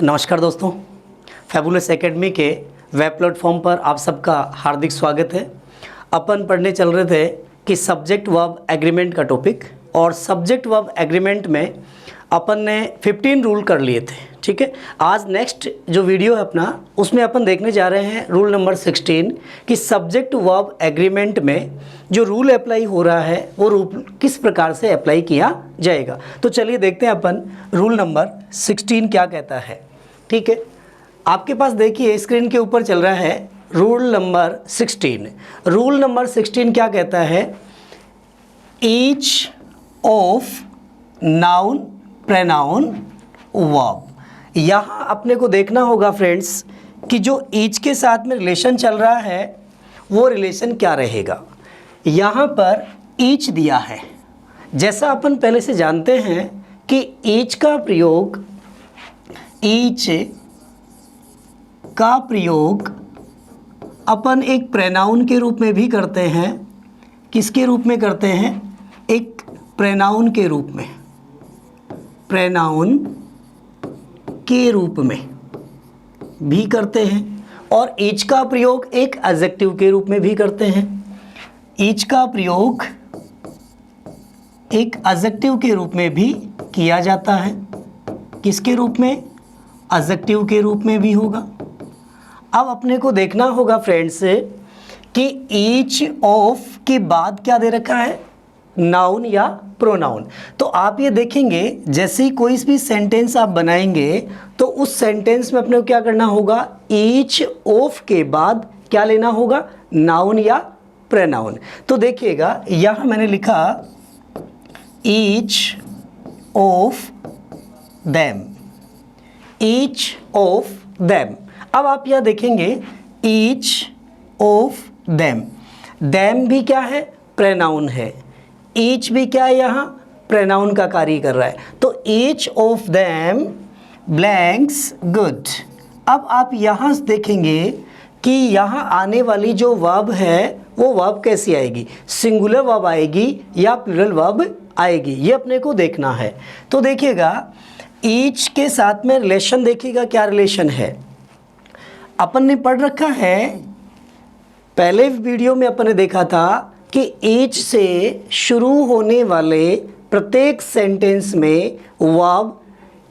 नमस्कार दोस्तों, fabulous academy के वेब प्लेटफॉर्म पर आप सबका हार्दिक स्वागत है। अपन पढ़ने चल रहे थे कि सब्जेक्ट वर्ब एग्रीमेंट का टॉपिक, और सब्जेक्ट वर्ब एग्रीमेंट में अपन ने 15 रूल कर लिए थे। ठीक है, आज नेक्स्ट जो वीडियो है अपना, उसमें अपन देखने जा रहे हैं रूल नंबर 16 कि सब्जेक्ट वर्ब एग्रीमेंट में जो रूल अप्लाई हो रहा है वो रूल किस प्रकार से अप्लाई किया जाएगा। तो चलिए देखते हैं अपन रूल नंबर 16 क्या कहता है। ठीक है, आपके पास देखिए स्क्रीन के ऊपर चल रहा है रूल नंबर 16। रूल नंबर 16 क्या कहता है? Each of noun pronoun verb. यहाँ अपने को देखना होगा फ्रेंड्स कि जो ईच के साथ में रिलेशन चल रहा है वो रिलेशन क्या रहेगा। यहाँ पर ईच दिया है, जैसा अपन पहले से जानते हैं कि ईच का प्रयोग अपन एक प्रोनाउन के रूप में भी करते हैं। किसके रूप में करते हैं? एक प्रोनाउन के रूप में, प्रोनाउन के रूप में भी करते हैं, और ईच का प्रयोग एक एडजेक्टिव के रूप में भी करते हैं। ईच का प्रयोग एक एडजेक्टिव के रूप में भी किया जाता है। किसके रूप में? एडजेक्टिव के रूप में भी होगा। अब अपने को देखना होगा फ्रेंड्स कि ईच ऑफ के बाद क्या दे रखा है? नाउन या प्रोनाउन। तो आप ये देखेंगे जैसे ही कोई भी सेंटेंस आप बनाएंगे तो उस सेंटेंस में अपने को क्या करना होगा? ईच ऑफ के बाद क्या लेना होगा? नाउन या प्रोनाउन। तो देखिएगा यहाँ मैंने लिखा each of them, each of them. अब आप यह देखेंगे ईच ऑफ देम, देम भी क्या है? प्रोनाउन है। ईच भी क्या है? यहाँ प्रोनाउन का कार्य कर रहा है। तो each of them blanks good. अब आप यहाँ देखेंगे कि यहाँ आने वाली जो वर्ब है वो वर्ब कैसी आएगी? सिंगुलर वर्ब आएगी या प्लूरल वर्ब आएगी, ये अपने को देखना है। तो देखिएगा ईच के साथ में रिलेशन, देखिएगा क्या रिलेशन है। अपन ने पढ़ रखा है, पहले वीडियो में अपन ने देखा था कि ईच से शुरू होने वाले प्रत्येक सेंटेंस में वर्ब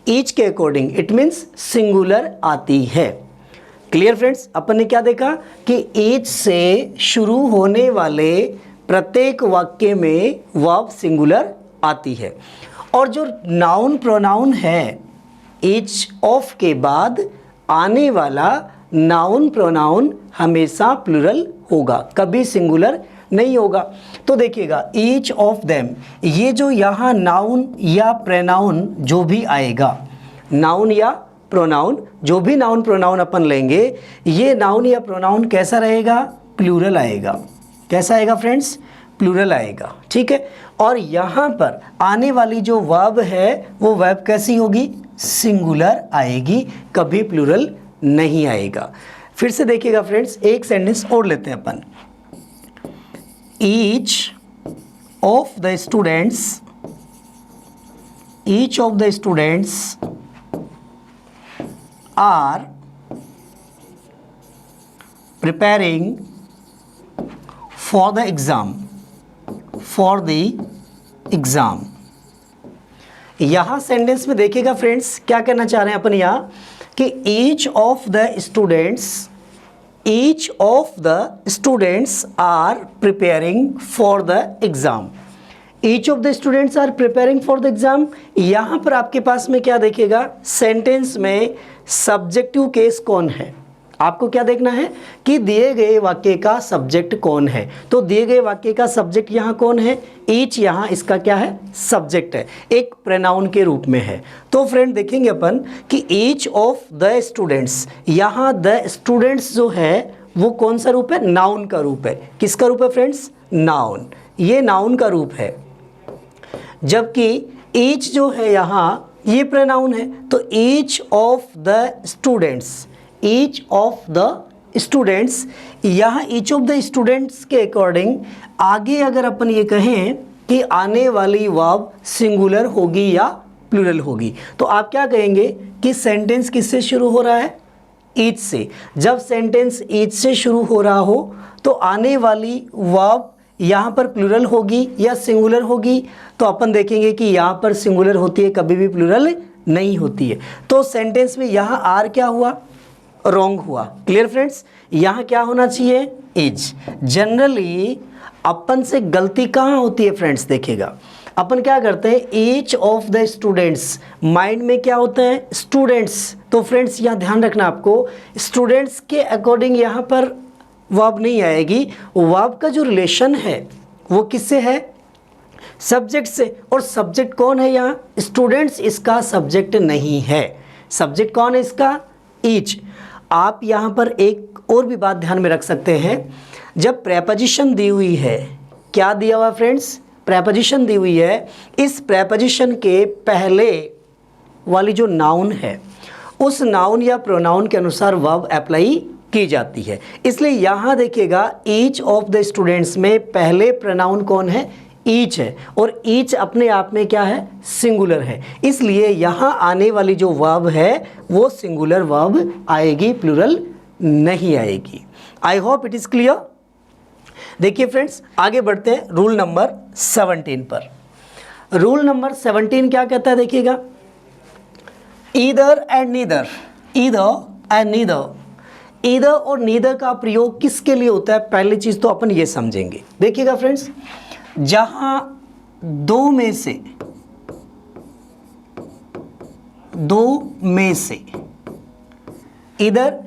ईच के अकॉर्डिंग, इट मीन्स सिंगुलर आती है। Clear friends? अपन ने क्या देखा कि ईच से शुरू होने वाले प्रत्येक वाक्य में वर्ब सिंगुलर आती है, और जो नाउन प्रोनाउन है ईच ऑफ के बाद आने वाला नाउन प्रोनाउन हमेशा प्लूरल होगा, कभी सिंगुलर नहीं होगा। तो देखिएगा ईच ऑफ देम, ये जो यहाँ नाउन या प्रोनाउन जो भी आएगा, नाउन या प्रोनाउन, जो भी नाउन प्रोनाउन अपन लेंगे, ये नाउन या प्रोनाउन कैसा रहेगा? प्लूरल आएगा। कैसा आएगा फ्रेंड्स? प्लूरल आएगा। ठीक है, और यहाँ पर आने वाली जो वर्ब है वो वर्ब कैसी होगी? सिंगुलर आएगी, कभी प्लूरल नहीं आएगा। फिर से देखिएगा फ्रेंड्स, एक सेंटेंस और लेते हैं अपन। Each of the students, each of the students are preparing for the exam, for the exam. यहाँ सेंटेंस में देखिएगा फ्रेंड्स क्या कहना चाह रहे हैं अपन यहाँ कि each of the students, each of the students are preparing for the exam. Each of the students are preparing for the exam. यहाँ पर आपके पास में क्या देखिएगा, सेंटेंस में सब्जेक्टिव केस कौन है। आपको क्या देखना है कि दिए गए वाक्य का सब्जेक्ट कौन है। तो दिए गए वाक्य का सब्जेक्ट यहाँ कौन है? ईच यहाँ इसका क्या है? सब्जेक्ट है, एक प्रोनाउन के रूप में है। तो फ्रेंड देखेंगे अपन कि ईच ऑफ द स्टूडेंट्स, यहाँ द स्टूडेंट्स जो है वो कौन सा रूप है? नाउन का रूप है। किसका रूप है फ्रेंड्स? नाउन, ये नाउन का रूप है। जबकि ईच जो है यहाँ ये प्रोनाउन है। तो each of the students, each of the students, यहाँ ईच ऑफ द स्टूडेंट्स के अकॉर्डिंग आगे अगर अपन ये कहें कि आने वाली वर्ब सिंगुलर होगी या प्लूरल होगी। तो आप क्या कहेंगे कि सेंटेंस किससे शुरू हो रहा है? ईच से। जब सेंटेंस ईच से शुरू हो रहा हो तो आने वाली वर्ब यहाँ पर प्लूरल होगी या सिंगुलर होगी? तो अपन देखेंगे कि यहाँ पर सिंगुलर होती है, कभी भी प्लूरल नहीं होती है। तो सेंटेंस में यहाँ आर क्या हुआ? रॉन्ग हुआ। Clear friends? यहाँ क्या होना चाहिए? इज। जनरली अपन से गलती कहाँ होती है फ्रेंड्स? देखिएगा, अपन क्या करते हैं, each of the students, mind में क्या होता है? स्टूडेंट्स। तो फ्रेंड्स यहाँ ध्यान रखना, आपको स्टूडेंट्स के अकॉर्डिंग यहाँ पर वर्ब नहीं आएगी। वर्ब का जो रिलेशन है वो किससे है? सब्जेक्ट से। और सब्जेक्ट कौन है यहाँ? स्टूडेंट्स इसका सब्जेक्ट नहीं है। सब्जेक्ट कौन है इसका? ईच। आप यहाँ पर एक और भी बात ध्यान में रख सकते हैं, जब प्रेपोजिशन दी हुई है, क्या दिया हुआ फ्रेंड्स? प्रेपोजिशन दी हुई है, इस प्रेपोजिशन के पहले वाली जो नाउन है उस नाउन या प्रोनाउन के अनुसार वर्ब अप्लाई की जाती है। इसलिए यहाँ देखिएगा, ईच ऑफ द स्टूडेंट्स में पहले प्रोनाउन कौन है? ईच है। और ईच अपने आप में क्या है? सिंगुलर है। इसलिए यहाँ आने वाली जो वर्ब है वो सिंगुलर वर्ब आएगी, प्लूरल नहीं आएगी। आई होप इट इज क्लियर। देखिए फ्रेंड्स, आगे बढ़ते हैं रूल नंबर 17 पर। रूल नंबर 17 क्या कहता है? देखिएगा, either and neither, either and neither. Either और नीदर का प्रयोग किसके लिए होता है? पहली चीज तो अपन ये समझेंगे। देखिएगा फ्रेंड्स, जहां दो में से इधर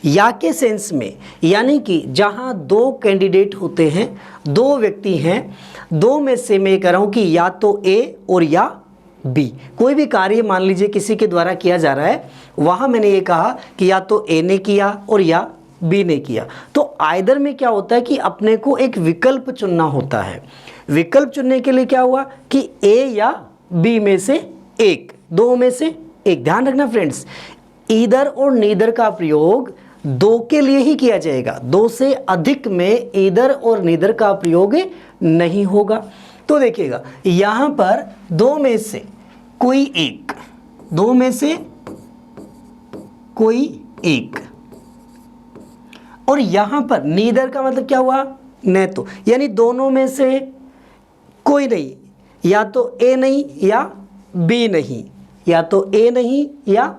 या के सेंस में, यानी कि जहां दो कैंडिडेट होते हैं, दो व्यक्ति हैं, दो में से मैं कह रहा हूं कि या तो ए और या बी। कोई भी कार्य मान लीजिए किसी के द्वारा किया जा रहा है, वहां मैंने ये कहा कि या तो ए ने किया और या बी ने किया। तो आइदर में क्या होता है कि अपने को एक विकल्प चुनना होता है। विकल्प चुनने के लिए क्या हुआ कि ए या बी में से एक, दो में से एक। ध्यान रखना फ्रेंड्स, ईदर और नीदर का प्रयोग दो के लिए ही किया जाएगा, दो से अधिक में ईदर और नीदर का प्रयोग नहीं होगा। तो देखिएगा, यहां पर दो में से कोई एक, दो में से कोई एक, और यहां पर नीदर का मतलब क्या हुआ? न तो, यानी दोनों में से कोई नहीं, या तो ए नहीं या बी नहीं, या तो ए नहीं या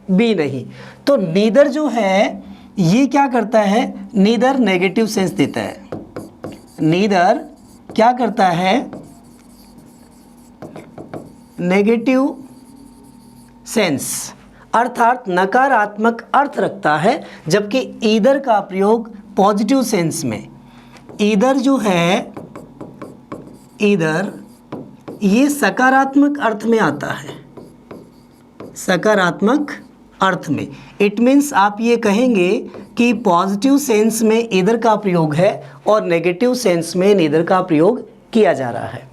बी नहीं। तो नीदर जो है ये क्या करता है? नीदर नेगेटिव सेंस देता है। नीदर क्या करता है? नेगेटिव सेंस, अर्थात नकारात्मक अर्थ रखता है, जबकि ईदर का प्रयोग पॉजिटिव सेंस में। ईदर जो है, ईदर ये सकारात्मक अर्थ में आता है, सकारात्मक अर्थ में। इट मीन्स आप ये कहेंगे कि पॉजिटिव सेंस में ईदर का प्रयोग है और नेगेटिव सेंस में नीदर का प्रयोग किया जा रहा है।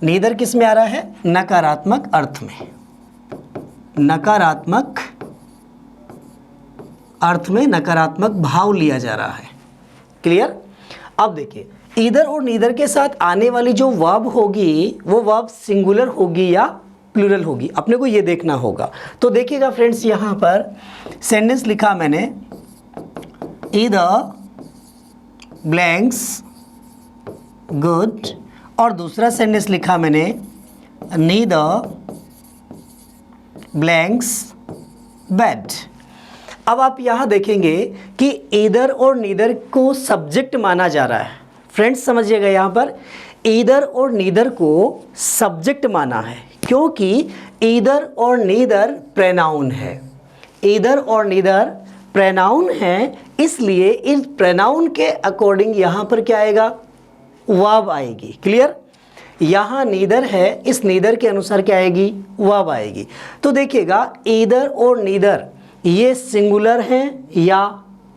नीदर किस में आ रहा है? नकारात्मक अर्थ में, नकारात्मक अर्थ में नकारात्मक भाव लिया जा रहा है। क्लियर? अब देखिए, ईदर और नीदर के साथ आने वाली जो वर्ब होगी वो वर्ब सिंगुलर होगी या प्लूरल होगी, अपने को ये देखना होगा। तो देखिएगा फ्रेंड्स, यहाँ पर सेंटेंस लिखा मैंने, ईदर ब्लैंक्स गुड, और दूसरा सेंटेंस लिखा मैंने, नीदर ब्लैंक्स बैड। अब आप यहाँ देखेंगे कि ईदर और नीदर को सब्जेक्ट माना जा रहा है। फ्रेंड्स समझिएगा, यहाँ पर ईदर और नीदर को सब्जेक्ट माना है, क्योंकि ईदर और नीदर प्रोनाउन है। ईदर और नीदर प्रोनाउन है, इसलिए इस प्रोनाउन के अकॉर्डिंग यहाँ पर क्या आएगा? वर्ब आएगी। क्लियर? यहाँ नीदर है, इस नीदर के अनुसार क्या आएगी? वर्ब आएगी। तो देखिएगा, ईदर और नीदर ये सिंगुलर हैं या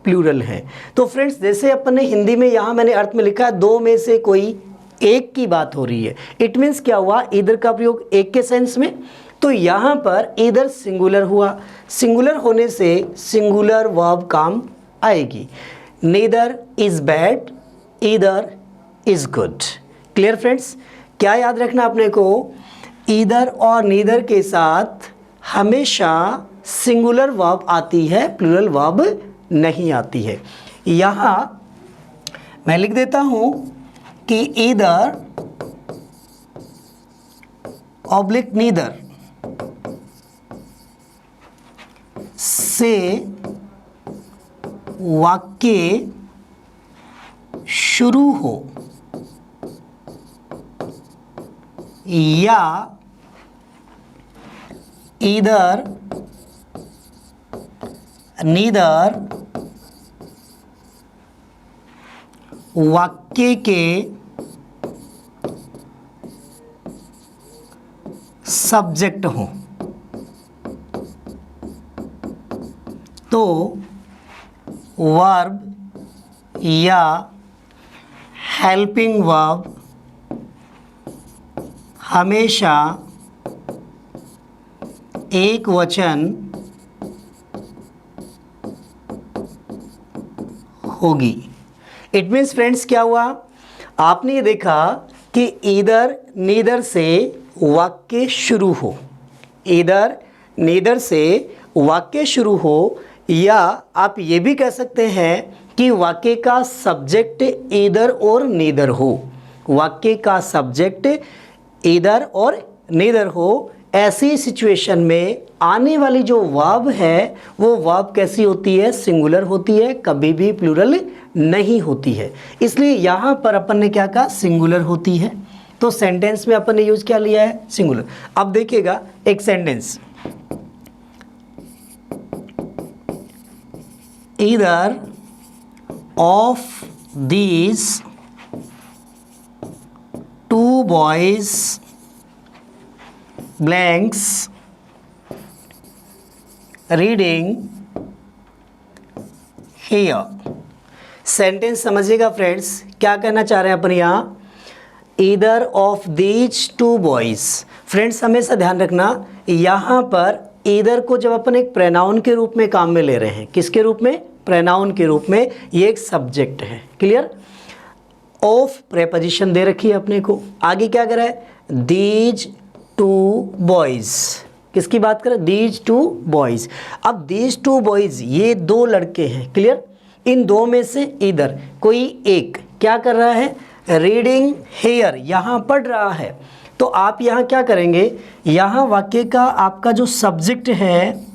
प्लूरल हैं। तो फ्रेंड्स, जैसे अपन ने हिंदी में यहाँ मैंने अर्थ में लिखा है, दो में से कोई एक की बात हो रही है। इट मीन्स क्या हुआ? ईदर का प्रयोग एक के सेंस में, तो यहाँ पर ईदर सिंगुलर हुआ। सिंगुलर होने से सिंगुलर वर्ब काम आएगी। Neither is bad, either is good. Clear friends? क्या याद रखना अपने को, ईदर और नीदर के साथ हमेशा सिंगुलर वर्ब आती है, प्लूरल वर्ब नहीं आती है। यहाँ मैं लिख देता हूँ कि ईदर ऑब्लिक नीदर से वाक्य शुरू हो या ईदर नीदर वाक्य के सब्जेक्ट हो, तो वर्ब या हेल्पिंग वर्ब हमेशा एक वचन होगी। इट मीन्स फ्रेंड्स क्या हुआ, आपने ये देखा कि ईदर नीदर से वाक्य शुरू हो, ईदर नीदर से वाक्य शुरू हो, या आप ये भी कह सकते हैं कि वाक्य का सब्जेक्ट ईदर और नीदर हो, वाक्य का सब्जेक्ट ईदर और नीदर हो। ऐसी सिचुएशन में आने वाली जो वर्ब है वो वर्ब कैसी होती है, सिंगुलर होती है, कभी भी प्लूरल नहीं होती है। इसलिए यहाँ पर अपन ने क्या कहा, सिंगुलर होती है, तो सेंटेंस में अपन ने यूज क्या लिया है, सिंगुलर। अब देखिएगा एक sentence, either of these to boys blanks reading here. Sentence समझिएगा फ्रेंड्स, क्या कहना चाह रहे हैं अपन यहाँ, either of these to boys. Friends हमेशा ध्यान रखना, यहाँ पर ईदर को जब अपन एक प्रोनाउन के रूप में काम में ले रहे हैं, किसके रूप में, प्रोनाउन के रूप में, ये एक सब्जेक्ट है, क्लियर। ऑफ प्रेपोजिशन दे रखी है अपने को, आगे क्या कर रहा है, दीज टू बॉयज, किसकी बात करें, दीज टू बॉयज। अब दीज टू बॉयज ये दो लड़के हैं, क्लियर। इन दो में से ईदर कोई एक क्या कर रहा है, रीडिंग हेयर, यहाँ पढ़ रहा है। तो आप यहाँ क्या करेंगे, यहाँ वाक्य का आपका जो सब्जेक्ट है,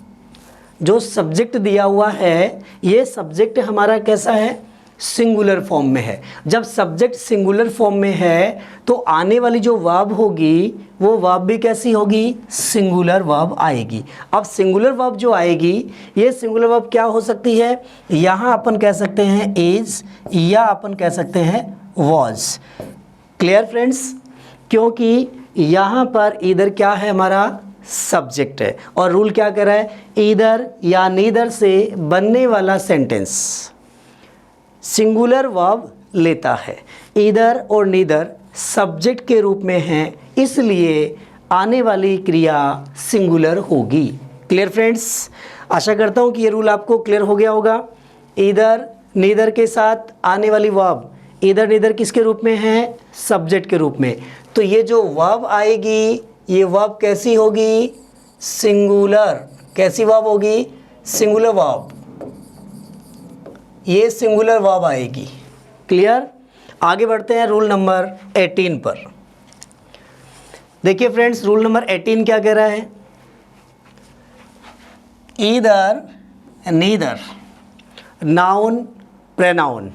जो सब्जेक्ट दिया हुआ है, ये सब्जेक्ट हमारा कैसा है, सिंगुलर फॉर्म में है। जब सब्जेक्ट सिंगुलर फॉर्म में है तो आने वाली जो वर्ब होगी वो वर्ब भी कैसी होगी, सिंगुलर वर्ब आएगी। अब सिंगुलर वर्ब जो आएगी, ये सिंगुलर वर्ब क्या हो सकती है, यहाँ अपन कह सकते हैं इज, या अपन कह सकते हैं वॉज। क्लियर फ्रेंड्स, क्योंकि यहाँ पर इधर क्या है, हमारा सब्जेक्ट है, और रूल क्या कर रहा है, इधर या नीदर से बनने वाला सेंटेंस सिंगुलर वर्ब लेता है। इधर और नीदर सब्जेक्ट के रूप में हैं, इसलिए आने वाली क्रिया सिंगुलर होगी। क्लियर फ्रेंड्स, आशा करता हूँ कि ये रूल आपको क्लियर हो गया होगा। इधर नीदर के साथ आने वाली वर्ब, इधर नीदर किसके रूप में है, सब्जेक्ट के रूप में। तो ये जो वर्ब आएगी, ये वर्ब कैसी होगी, सिंगुलर। कैसी वर्ब होगी, सिंगुलर वर्ब, ये सिंगुलर वर्ब आएगी। क्लियर, आगे बढ़ते हैं रूल नंबर 18 पर। देखिए फ्रेंड्स, रूल नंबर 18 क्या कह रहा है, ईदर नीदर नाउन प्रोनाउन,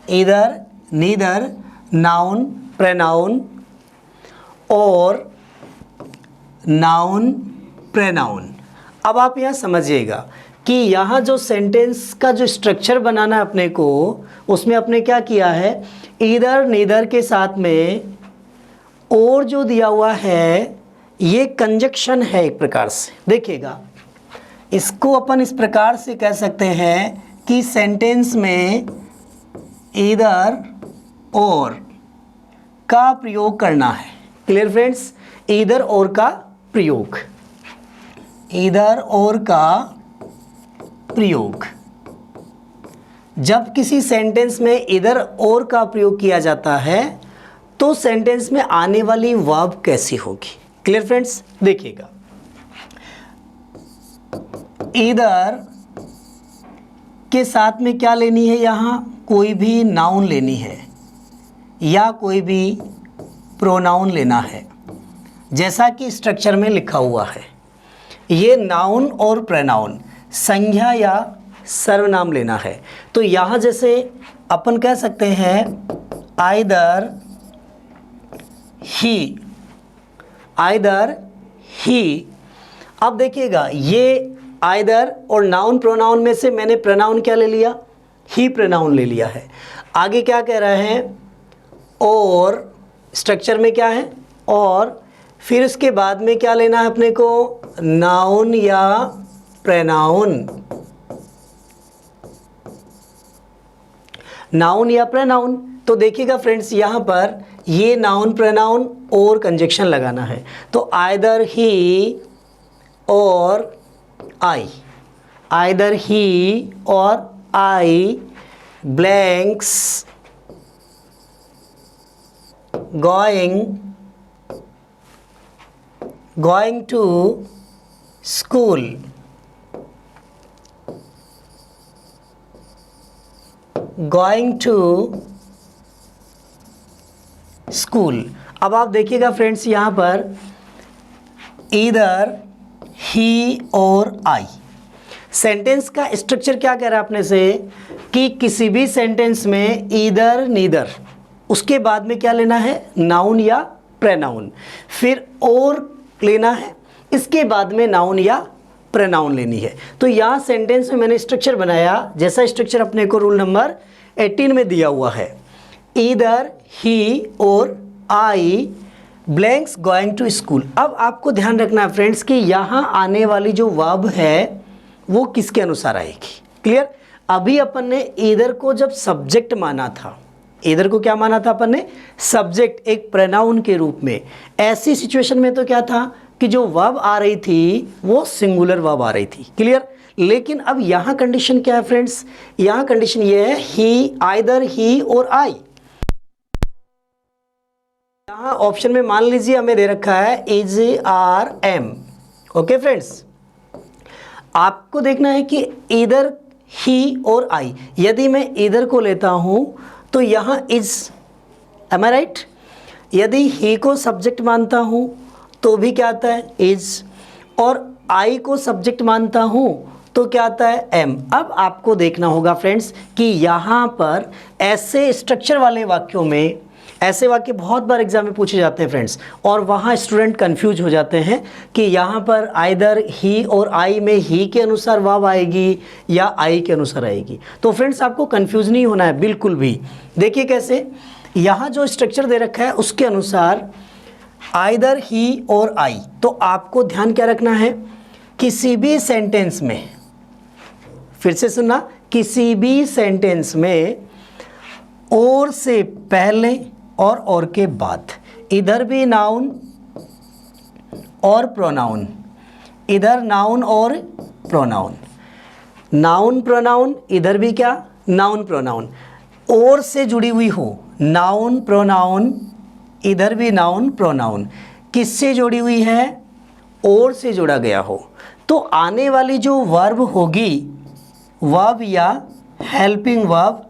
इधर नीदर नाउन प्रोनाउन और नाउन प्रोनाउन। अब आप यहाँ समझिएगा कि यहाँ जो सेंटेंस का जो स्ट्रक्चर बनाना है अपने को, उसमें अपने क्या किया है, इधर नीदर के साथ में और जो दिया हुआ है ये कंजक्शन है एक प्रकार से। देखिएगा, इसको अपन इस प्रकार से कह सकते हैं कि सेंटेंस में इधर और का प्रयोग करना है। क्लियर फ्रेंड्स, इधर और का प्रयोग, इधर और का प्रयोग। जब किसी सेंटेंस में इधर और का प्रयोग किया जाता है तो सेंटेंस में आने वाली वर्ब कैसी होगी। क्लियर फ्रेंड्स, देखिएगा, ईदर के साथ में क्या लेनी है, यहाँ कोई भी नाउन लेनी है या कोई भी प्रोनाउन लेना है, जैसा कि स्ट्रक्चर में लिखा हुआ है। ये नाउन और प्रोनाउन संज्ञा या सर्वनाम लेना है। तो यहाँ जैसे अपन कह सकते हैं आइदर ही। अब देखिएगा, ये आइदर और नाउन प्रोनाउन में से मैंने प्रोनाउन क्या ले लिया, ही प्रोनाउन ले लिया है। आगे क्या कह रहे हैं, और स्ट्रक्चर में क्या है, और फिर उसके बाद में क्या लेना है अपने को, नाउन या प्रोनाउन। नाउन या प्रोनाउन। तो देखिएगा फ्रेंड्स, यहाँ पर ये नाउन प्रोनाउन और कंजक्शन लगाना है। तो आइदर ही और आई, आइदर ही और आई blanks going to school, going to school। अब आप देखिएगा फ्रेंड्स, यहाँ पर ईदर ही और आई, सेंटेंस का स्ट्रक्चर क्या कह रहा है अपने से कि किसी भी सेंटेंस में ईदर नीदर, उसके बाद में क्या लेना है, नाउन या प्रोनाउन, फिर और लेना है, इसके बाद में नाउन या प्रोनाउन लेनी है। तो यहाँ सेंटेंस में मैंने स्ट्रक्चर बनाया, जैसा स्ट्रक्चर अपने को रूल नंबर 18 में दिया हुआ है, ईदर ही और आई ब्लैंक्स गोइंग टू स्कूल। अब आपको ध्यान रखना है फ्रेंड्स कि यहाँ आने वाली जो वर्ब है वो किसके अनुसार आएगी। क्लियर, अभी अपन ने ईदर को जब सब्जेक्ट माना था, ईदर को क्या माना था अपन ने, सब्जेक्ट, एक प्रोनाउन के रूप में। ऐसी सिचुएशन में तो क्या था कि जो वर्ब आ रही थी वो सिंगुलर वर्ब आ रही थी। क्लियर, लेकिन अब यहाँ कंडीशन क्या है फ्रेंड्स, यहाँ कंडीशन ये है ही, आइदर ही और आई। यहाँ ऑप्शन में मान लीजिए हमें दे रखा है is, are, am. Okay friends, आपको देखना है कि इधर ही और आई, यदि मैं इधर को लेता हूं तो यहाँ इज, एम आई राइट। यदि ही को सब्जेक्ट मानता हूं तो भी क्या आता है, इज, और आई को सब्जेक्ट मानता हूं तो क्या आता है, एम। अब आपको देखना होगा फ्रेंड्स कि यहाँ पर ऐसे स्ट्रक्चर वाले वाक्यों में, ऐसे वाक्य बहुत बार एग्जाम में पूछे जाते हैं फ्रेंड्स, और वहाँ स्टूडेंट कंफ्यूज हो जाते हैं कि यहाँ पर आइदर ही और आई में ही के अनुसार वर्ब आएगी या आई के अनुसार आएगी। तो फ्रेंड्स आपको कंफ्यूज नहीं होना है बिल्कुल भी। देखिए कैसे, यहाँ जो स्ट्रक्चर दे रखा है उसके अनुसार आइदर ही और आई। तो आपको ध्यान क्या रखना है, किसी भी सेंटेंस में, फिर से सुनना, किसी भी सेंटेंस में और से पहले और के बाद, इधर भी नाउन और प्रोनाउन, इधर नाउन और प्रोनाउन, नाउन प्रोनाउन, इधर भी क्या, नाउन प्रोनाउन, और से जुड़ी हुई हो, नाउन प्रोनाउन, इधर भी नाउन प्रोनाउन, किससे जुड़ी हुई है, और से जुड़ा गया हो, तो आने वाली जो वर्ब होगी, वर्ब या हेल्पिंग वर्ब,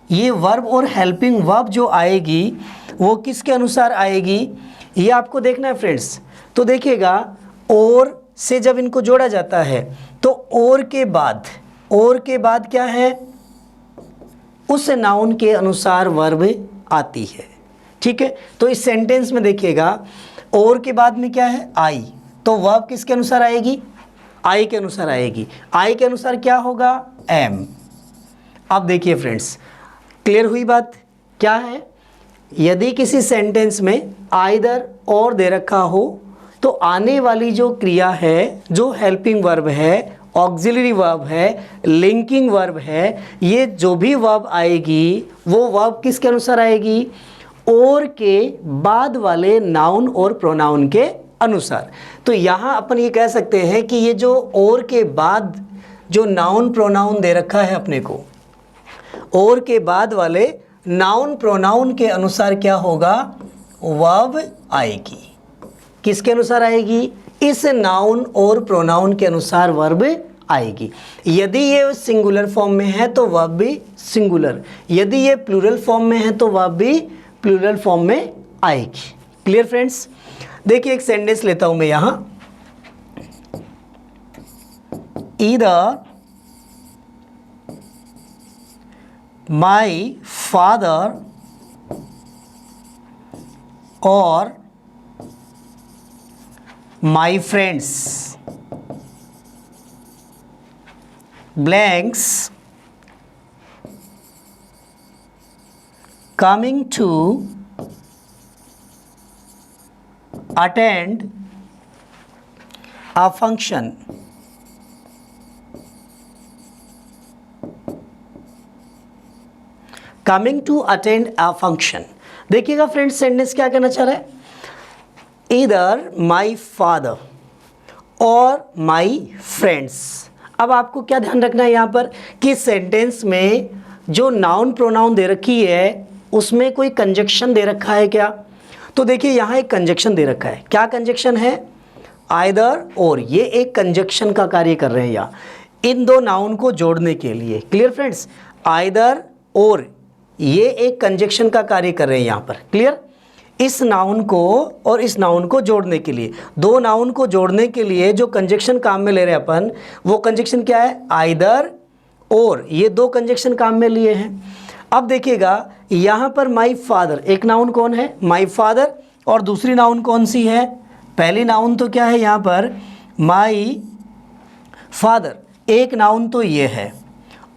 ये वर्ब और हेल्पिंग वर्ब जो आएगी वो किसके अनुसार आएगी, ये आपको देखना है फ्रेंड्स। तो देखिएगा, और से जब इनको जोड़ा जाता है तो और के बाद क्या है, उस नाउन के अनुसार वर्ब आती है। ठीक है, तो इस सेंटेंस में देखिएगा और के बाद में क्या है, आई, तो वर्ब किसके अनुसार आएगी, आई के अनुसार आएगी। आई के अनुसार क्या होगा, एम। अब देखिए फ्रेंड्स, क्लियर हुई बात, क्या है, यदि किसी सेंटेंस में आइदर और दे रखा हो तो आने वाली जो क्रिया है, जो हेल्पिंग वर्ब है, ऑक्सिलरी वर्ब है, लिंकिंग वर्ब है, ये जो भी वर्ब आएगी वो वर्ब किसके अनुसार आएगी, और के बाद वाले नाउन और प्रोनाउन के अनुसार। तो यहाँ अपन ये कह सकते हैं कि ये जो और के बाद जो नाउन प्रोनाउन दे रखा है अपने को, और के बाद वाले नाउन प्रोनाउन के अनुसार क्या होगा, वर्ब आएगी। किसके अनुसार आएगी? इस नाउन और प्रोनाउन के अनुसार वर्ब आएगी। यदि ये सिंगुलर फॉर्म में है तो वर्ब भी सिंगुलर, यदि ये प्लूरल फॉर्म में है तो वर्ब भी प्लूरल फॉर्म में आएगी। Clear friends? देखिए एक सेंटेंस लेता हूं मैं यहां, ईदर माई फादर और my friends blanks coming to attend a function. Coming to attend a function. देखिएगा फ्रेंड्स सेंटेंस क्या कहना चाह रहा है? Either my father और my friends। अब आपको क्या ध्यान रखना है यहाँ पर कि सेंटेंस में जो नाउन प्रोनाउन दे रखी है उसमें कोई कंजक्शन दे रखा है क्या? तो देखिए यहाँ एक कंजक्शन दे रखा है। क्या कंजक्शन है? आइदर और। ये एक कंजक्शन का कार्य कर रहे हैं यहाँ इन दो नाउन को जोड़ने के लिए। Clear friends? आइदर और ये एक कंजक्शन का कार्य कर रहे हैं यहाँ पर। क्लियर? इस नाउन को और इस नाउन को जोड़ने के लिए, दो नाउन को जोड़ने के लिए जो कंजक्शन काम में ले रहे हैं अपन, वो कंजक्शन क्या है? आइदर और। ये दो कंजक्शन काम में लिए हैं। अब देखिएगा यहाँ पर माई फादर, एक नाउन कौन है? माई फादर। और दूसरी नाउन कौन सी है? पहली नाउन तो क्या है यहाँ पर? My father. एक नाउन तो ये है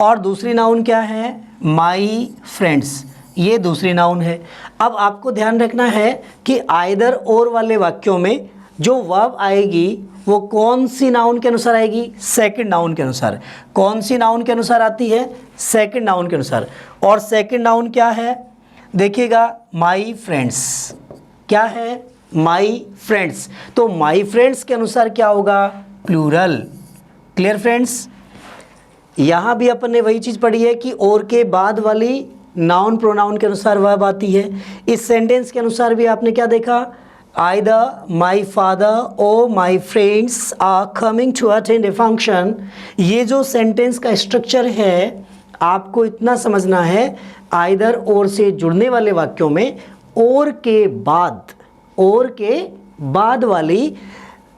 और दूसरी नाउन क्या है? My friends. ये दूसरी नाउन है। अब आपको ध्यान रखना है कि आइदर और वाले वाक्यों में जो वर्ब आएगी वो कौन सी नाउन के अनुसार आएगी? सेकंड नाउन के अनुसार। कौन सी नाउन के अनुसार आती है? सेकंड नाउन के अनुसार। और सेकंड नाउन क्या है? देखिएगा माई फ्रेंड्स। क्या है? My friends. तो माई फ्रेंड्स के अनुसार क्या होगा? प्लूरल। Clear friends? यहाँ भी अपन ने वही चीज़ पढ़ी है कि और के बाद वाली नाउन प्रोनाउन के अनुसार वर्ब आती है। इस सेंटेंस के अनुसार भी आपने क्या देखा? आइदर माई फादर और my friends are coming to attend a function. ये जो सेंटेंस का स्ट्रक्चर है आपको इतना समझना है, आइदर और से जुड़ने वाले वाक्यों में और के बाद वाली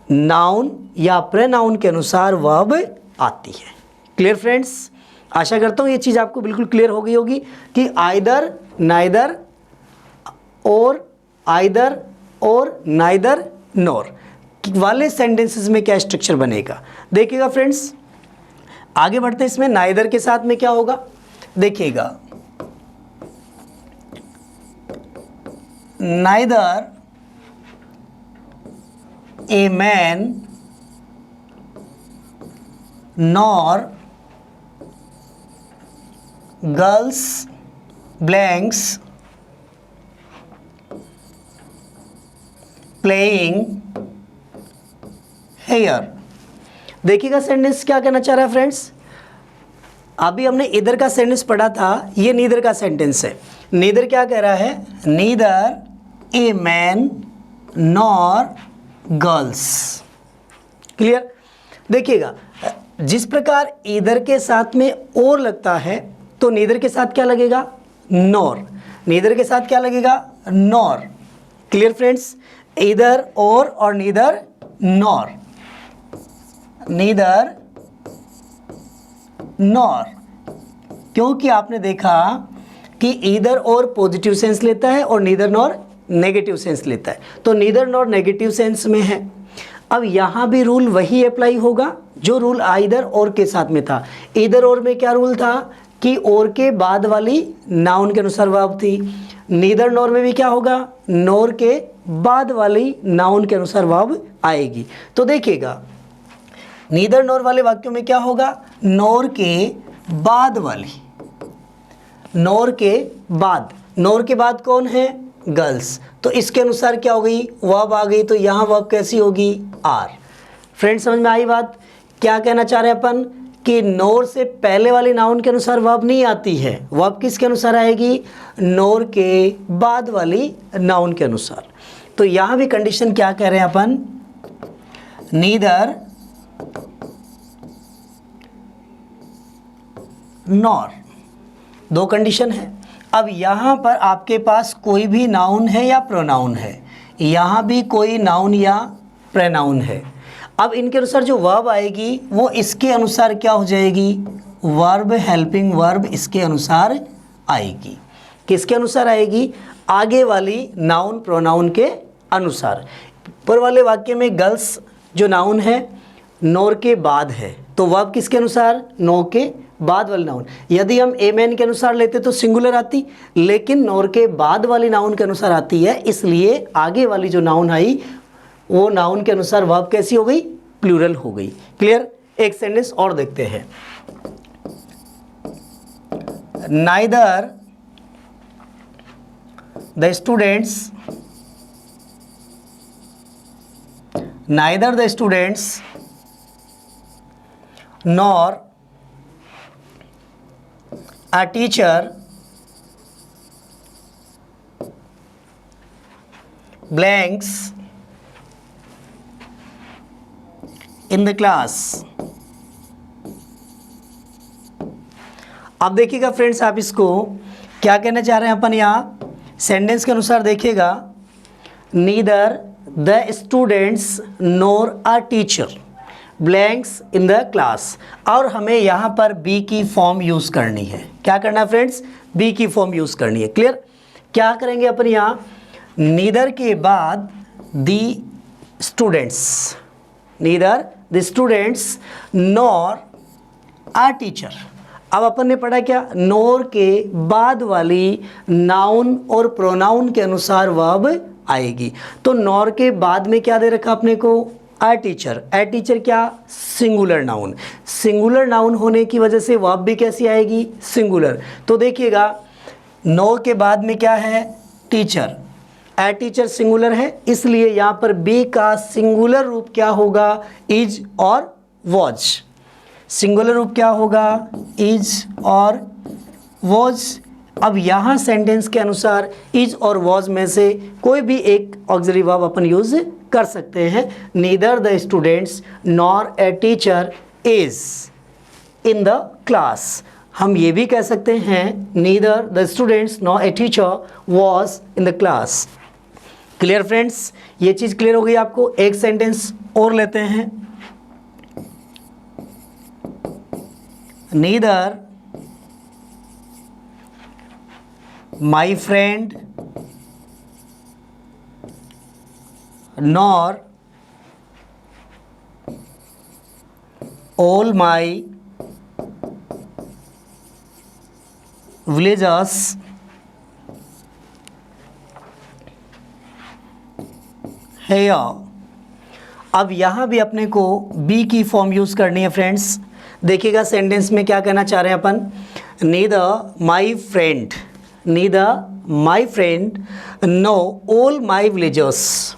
नाउन या प्रोनाउन के अनुसार वर्ब आती है। Clear friends? आशा करता हूँ ये चीज़ आपको बिल्कुल क्लियर हो गई होगी कि आइदर, नाइदर और नाइदर नॉर वाले सेंटेंसेस में क्या स्ट्रक्चर बनेगा। देखिएगा फ्रेंड्स, आगे बढ़ते हैं। इसमें नाइदर के साथ में क्या होगा? देखिएगा, neither a man nor girls blanks playing here. देखिएगा सेंटेंस क्या कहना चाह रहा है फ्रेंड्स? अभी हमने इधर का सेंटेंस पढ़ा था, ये नीदर का सेंटेंस है। नीदर क्या कह रहा है? नीदर ए मैन नॉर गर्ल्स। क्लियर? देखिएगा जिस प्रकार इधर के साथ में और लगता है तो नीदर के साथ क्या लगेगा? नॉर। नीदर के साथ क्या लगेगा? नॉर। Clear friends? इधर और नीदर नॉर। नीदर नॉर, क्योंकि आपने देखा कि इधर और पॉजिटिव सेंस लेता है और नीदर नॉर नेगेटिव सेंस लेता है। तो नीदर नॉर नेगेटिव सेंस में है। अब यहाँ भी रूल वही अप्लाई होगा जो रूल आइदर और के साथ में था। इधर और में क्या रूल था कि और के बाद वाली नाउन के अनुसार वर्ब थी। नीदर नॉर में भी क्या होगा? नॉर के बाद वाली नाउन के अनुसार वर्ब आएगी। तो देखिएगा नीदर नॉर वाले वाक्यों में क्या होगा? नॉर के बाद वाली, नॉर के बाद कौन है? गर्ल्स। तो इसके अनुसार क्या हो गई? वर्ब आ गई। तो यहाँ वर्ब कैसी होगी? आर। फ्रेंड्स समझ में आई बात? क्या कहना चाह रहे हैं अपन कि नोर से पहले वाली नाउन के अनुसार वर्ब नहीं आती है, वर्ब किसके अनुसार आएगी, नोर के बाद वाली नाउन के अनुसार। तो यहाँ भी कंडीशन क्या कह रहे हैं अपन, नीदर नॉर, दो कंडीशन है। अब यहाँ पर आपके पास कोई भी नाउन है या प्रोनाउन है, यहाँ भी कोई नाउन या प्रोनाउन है। अब इनके अनुसार जो वर्ब आएगी वो इसके अनुसार क्या हो जाएगी, वर्ब हेल्पिंग वर्ब इसके अनुसार आएगी। किसके अनुसार आएगी, आगे वाली नाउन प्रोनाउन के अनुसार। ऊपर वाले वाक्य में गर्ल्स जो नाउन है नोर के बाद है, तो वर्ब किसके अनुसार, नो के बाद वाली नाउन। यदि हम ए मैन के अनुसार लेते तो सिंगुलर आती, लेकिन नोर के बाद वाली नाउन के अनुसार आती है, इसलिए आगे वाली जो नाउन आई वो नाउन के अनुसार वर्ब कैसी हो गई, प्लूरल हो गई। क्लियर। एक सेंटेंस और देखते हैं, neither the students nor a teacher blanks in the class। अब देखिएगा फ्रेंड्स, आप इसको क्या कहना चाह रहे हैं अपन, यहाँ सेंटेंस के अनुसार देखिएगा, neither the students NOR a teacher blanks in the class. और हमें यहाँ पर बी की फॉर्म यूज़ करनी है। क्या करना है फ्रेंड्स, बी की फॉर्म यूज़ करनी है। क्लियर। क्या करेंगे अपन, यहाँ नीदर के बाद the students, neither the students nor a teacher. अब अपन ने पढ़ा क्या, नोर के बाद वाली नाउन और प्रोनाउन के अनुसार वर्ब आएगी। तो नॉर के बाद में क्या दे रखा अपने को, अ टीचर। अ टीचर क्या, सिंगुलर नाउन। सिंगुलर नाउन होने की वजह से वर्ब भी कैसी आएगी, सिंगुलर। तो देखिएगा नो के बाद में क्या है, टीचर। अ टीचर सिंगुलर है, इसलिए यहाँ पर बी का सिंगुलर रूप क्या होगा, इज और वॉज। सिंगुलर रूप क्या होगा, इज और वॉज। अब यहाँ सेंटेंस के अनुसार इज और वॉज में से कोई भी एक ऑक्सिलरी वर्ब अपन यूज कर सकते हैं। Neither the students nor a teacher is in the class. हम ये भी कह सकते हैं neither the students nor a teacher was in the class. Clear friends, ये चीज़ क्लियर हो गई आपको। एक सेंटेंस और लेते हैं, neither my friend nor all my villagers here। अब यहाँ भी अपने को बी की फॉर्म यूज़ करनी है फ्रेंड्स। देखिएगा सेंटेंस में क्या कहना चाह रहे हैं अपन, neither my friend, neither my friend no all my villagers,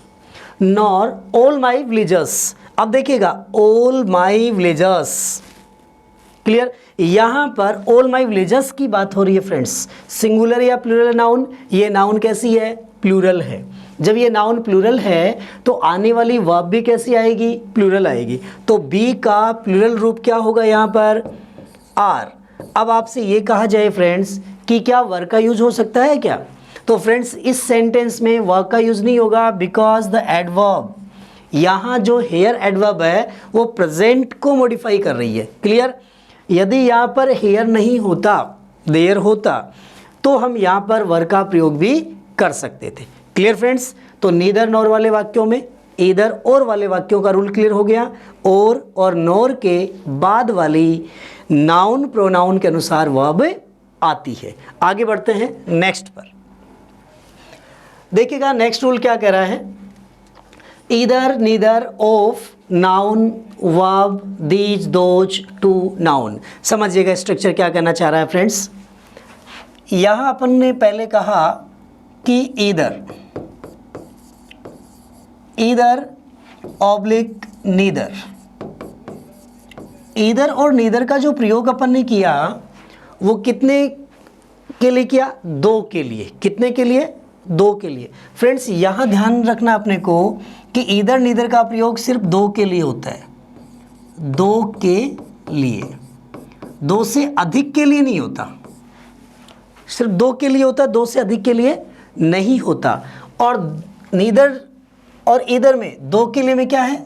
nor all my villagers. अब देखिएगा ऑल माई विलेजर्स। क्लियर। यहाँ पर ऑल माई विलेजर्स की बात हो रही है फ्रेंड्स। सिंगुलर या प्लूरल नाउन, ये नाउन कैसी है, प्लूरल है। जब ये नाउन प्लूरल है तो आने वाली वर्ब भी कैसी आएगी, प्लूरल आएगी। तो बी का प्लूरल रूप क्या होगा यहाँ पर, आर। अब आपसे ये कहा जाए फ्रेंड्स कि क्या वर्ब का यूज हो सकता है क्या, तो फ्रेंड्स इस सेंटेंस में वर्ब का यूज़ नहीं होगा, बिकॉज द एडवर्ब, यहाँ जो हेयर एडवर्ब है वो प्रेजेंट को मॉडिफाई कर रही है। क्लियर। यदि यहाँ पर हेयर नहीं होता, देयर होता, तो हम यहाँ पर वर्ब का प्रयोग भी कर सकते थे। Clear friends. तो नीदर नॉर वाले वाक्यों में ईदर और वाले वाक्यों का रूल क्लियर हो गया। और नॉर के बाद वाली नाउन प्रोनाउन के अनुसार वर्ब आती है। आगे बढ़ते हैं नेक्स्ट पर। देखिएगा नेक्स्ट रूल क्या कह रहा है, either neither of noun verb these those two noun. समझिएगा स्ट्रक्चर क्या कहना चाह रहा है फ्रेंड्स। यहाँ अपन ने पहले कहा कि ईदर ऑब्लिक नीदर, ईदर और नीदर का जो प्रयोग अपन ने किया वो कितने के लिए किया? दो के लिए। कितने के लिए? दो के लिए। फ्रेंड्स यहाँ ध्यान रखना अपने को कि ईदर नीदर का प्रयोग सिर्फ दो के लिए होता है, दो के लिए, दो से अधिक के लिए नहीं होता, सिर्फ दो के लिए होता है, दो से अधिक के लिए नहीं होता। और नीदर और ईदर में दो के लिए में क्या है?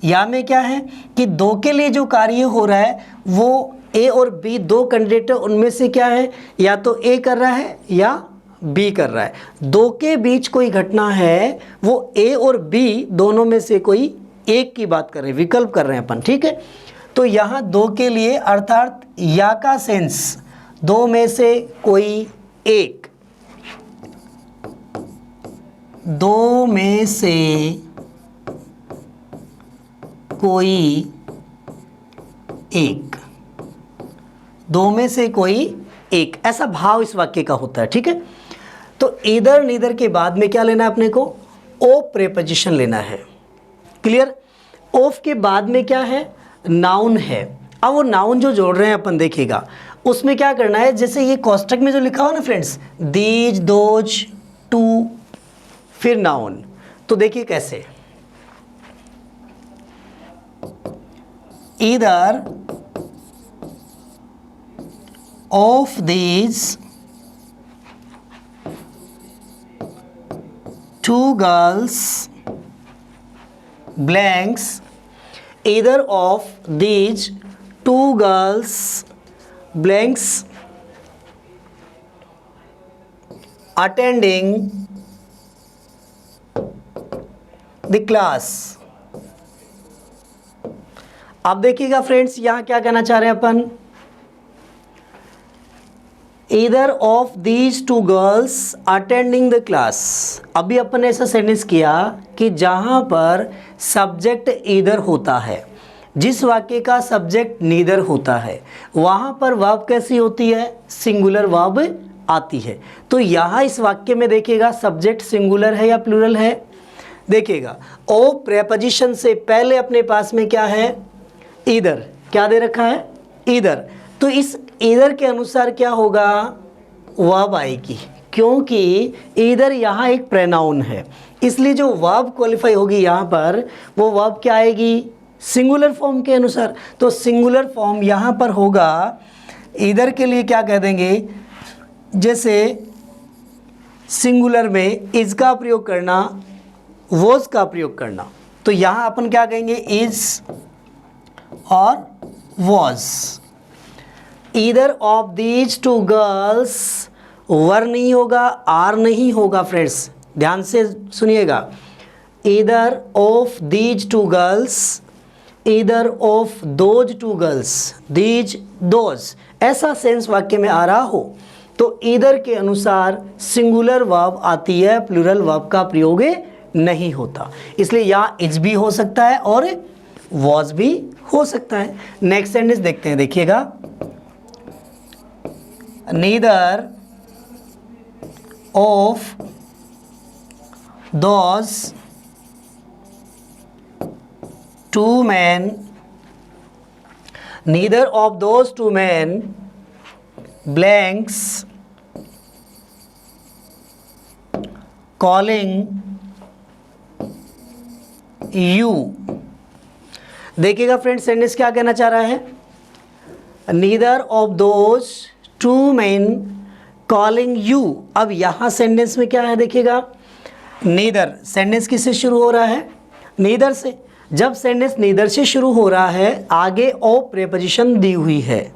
या में क्या है कि दो के लिए जो कार्य हो रहा है वो ए और बी दो कैंडिडेट, उनमें से क्या है, या तो ए कर रहा है या बी कर रहा है। दो के बीच कोई घटना है, वो ए और बी दोनों में से कोई एक की बात कर रहे हैं, विकल्प कर रहे हैं अपन, ठीक है। तो यहाँ दो के लिए अर्थात या का सेंस दो में से कोई एक, दो में से कोई एक, दो में से कोई एक, ऐसा भाव इस वाक्य का होता है, ठीक है। तो ईदर नीदर के बाद में क्या लेना है अपने को? ओ प्रेपोजिशन लेना है। क्लियर? ऑफ के बाद में क्या है? नाउन है। अब वो नाउन जो जोड़ रहे हैं अपन देखिएगा, उसमें क्या करना है, जैसे ये कोष्टक में जो लिखा हो ना फ्रेंड्स, दीज, दोज, टू, फिर नाउन, तो देखिए कैसे, either of these two girls blanks, either of these two girls blanks attending the class। अब देखिएगा फ्रेंड्स यहाँ क्या कहना चाह रहे हैं अपन, either of these two girls attending the class। अभी अपन ने ऐसा सेंटेंस किया कि जहाँ पर सब्जेक्ट ईदर होता है, जिस वाक्य का सब्जेक्ट नीदर होता है, वहाँ पर वर्ब कैसी होती है? सिंगुलर वर्ब आती है। तो यहाँ इस वाक्य में देखिएगा सब्जेक्ट सिंगुलर है या प्लूरल है? देखिएगा ओ प्रेपोजिशन से पहले अपने पास में क्या है? ईदर। क्या दे रखा है? ईदर। तो इस ईदर के अनुसार क्या होगा? वर्ब आएगी, क्योंकि ईदर यहाँ एक प्रोनाउन है, इसलिए जो वर्ब क्वालिफाई होगी यहाँ पर वो वर्ब क्या आएगी? सिंगुलर फॉर्म के अनुसार। तो सिंगुलर फॉर्म यहाँ पर होगा, ईदर के लिए क्या कह देंगे, जैसे सिंगुलर में इज का प्रयोग करना, वॉज का प्रयोग करना, तो यहाँ अपन क्या कहेंगे? इज और was. Either of these two girls, were नहीं होगा, आर नहीं होगा फ्रेंड्स, ध्यान से सुनिएगा। Either of these two girls, either of those two girls, these, those, ऐसा सेंस वाक्य में आ रहा हो तो ईदर के अनुसार सिंगुलर वर्ब आती है, प्लूरल वर्ब का प्रयोग नहीं होता। इसलिए यहाँ इज भी हो सकता है और वॉज भी हो सकता है। नेक्स्ट सेंटेंस देखते हैं, देखिएगा, neither of those two man, neither of those two man blanks calling you. देखिएगा फ्रेंड्स सेंटेंस क्या कहना चाह रहा है? Neither of those two man calling you. अब यहाँ सेंटेंस में क्या है देखिएगा, नीदर, सेंटेंस किससे शुरू हो रहा है? नीदर से। जब सेंटेंस नीदर से शुरू हो रहा है, आगे ओ प्रेपोजिशन दी हुई है,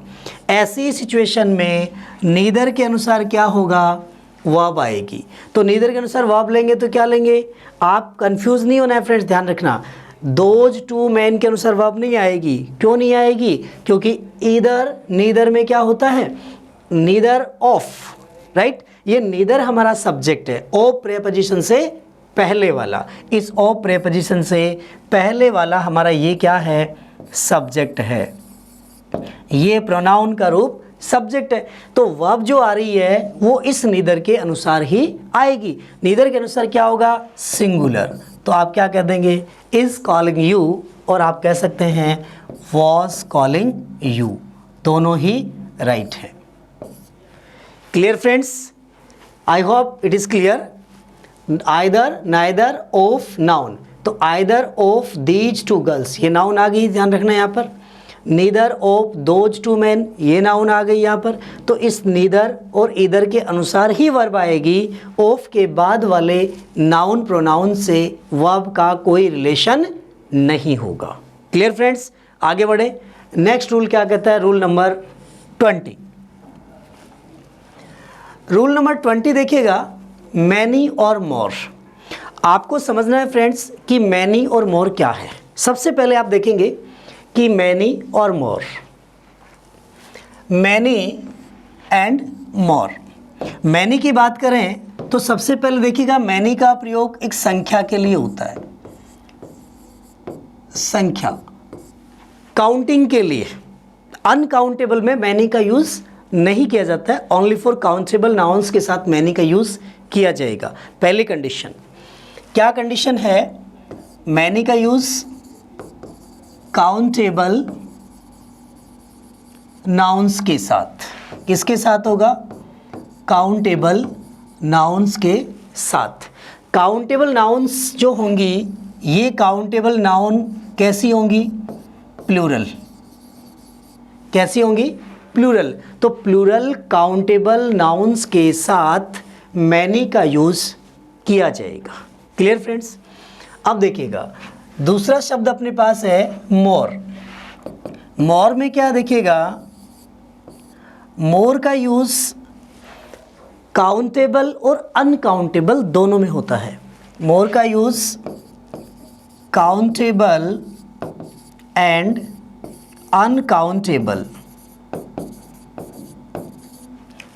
ऐसी सिचुएशन में नीदर के अनुसार क्या होगा? वर्ब आएगी। तो नीदर के अनुसार वर्ब लेंगे तो क्या लेंगे? आप कंफ्यूज नहीं होना है फ्रेंड्स, ध्यान रखना। दोज टू मैन के अनुसार वर्ब नहीं आएगी। क्यों नहीं आएगी? क्योंकि ईदर, नीदर में क्या होता है? Neither of, right? ये नीदर हमारा सब्जेक्ट है, ओ प्रेपोजिशन से पहले वाला। इस ओ प्रेपोजिशन से पहले वाला हमारा ये क्या है? सब्जेक्ट है। ये प्रोनाउन का रूप सब्जेक्ट है। तो वर्ब जो आ रही है वो इस नीदर के अनुसार ही आएगी। नीदर के अनुसार क्या होगा? सिंगुलर। तो आप क्या कह देंगे? इज कॉलिंग यू, और आप कह सकते हैं वॉज कॉलिंग यू, दोनों ही राइट है। Clear friends, I hope it is clear. Either, neither, of, noun, तो either of these two girls, ये नाउन आ गई, ध्यान रखना यहाँ पर। Neither of those two man, ये नाउन आ गई यहाँ पर। तो इस नीदर और इधर के अनुसार ही वर्ब आएगी, ऑफ के बाद वाले नाउन प्रोनाउन से वर्ब का कोई रिलेशन नहीं होगा। क्लियर फ्रेंड्स, आगे बढ़े। नेक्स्ट रूल क्या कहता है, रूल नंबर 20। रूल नंबर 20 देखिएगा, मैनी और मोर। आपको समझना है फ्रेंड्स कि मैनी और मोर क्या है। सबसे पहले आप देखेंगे कि मैनी और मोर, मैनी एंड मोर। मैनी की बात करें तो सबसे पहले देखिएगा, मैनी का प्रयोग एक संख्या के लिए होता है, संख्या, काउंटिंग के लिए। अनकाउंटेबल में मैनी का यूज़ नहीं किया जाता है, ओनली फॉर काउंटेबल नाउन्स के साथ मैनी का यूज़ किया जाएगा। पहली कंडीशन, क्या कंडीशन है, मैनी का यूज़ काउंटेबल नाउन्स के साथ। किसके साथ होगा, काउंटेबल नाउन्स के साथ। काउंटेबल नाउन्स जो होंगी, ये काउंटेबल नाउन कैसी होंगी, प्लूरल। कैसी होंगी, प्लूरल। तो प्लूरल काउंटेबल नाउन्स के साथ मैनी का यूज़ किया जाएगा। क्लियर फ्रेंड्स, अब देखिएगा दूसरा शब्द अपने पास है मोर। मोर में क्या देखिएगा, मोर का यूज़ काउंटेबल और अनकाउंटेबल दोनों में होता है। मोर का use countable and uncountable,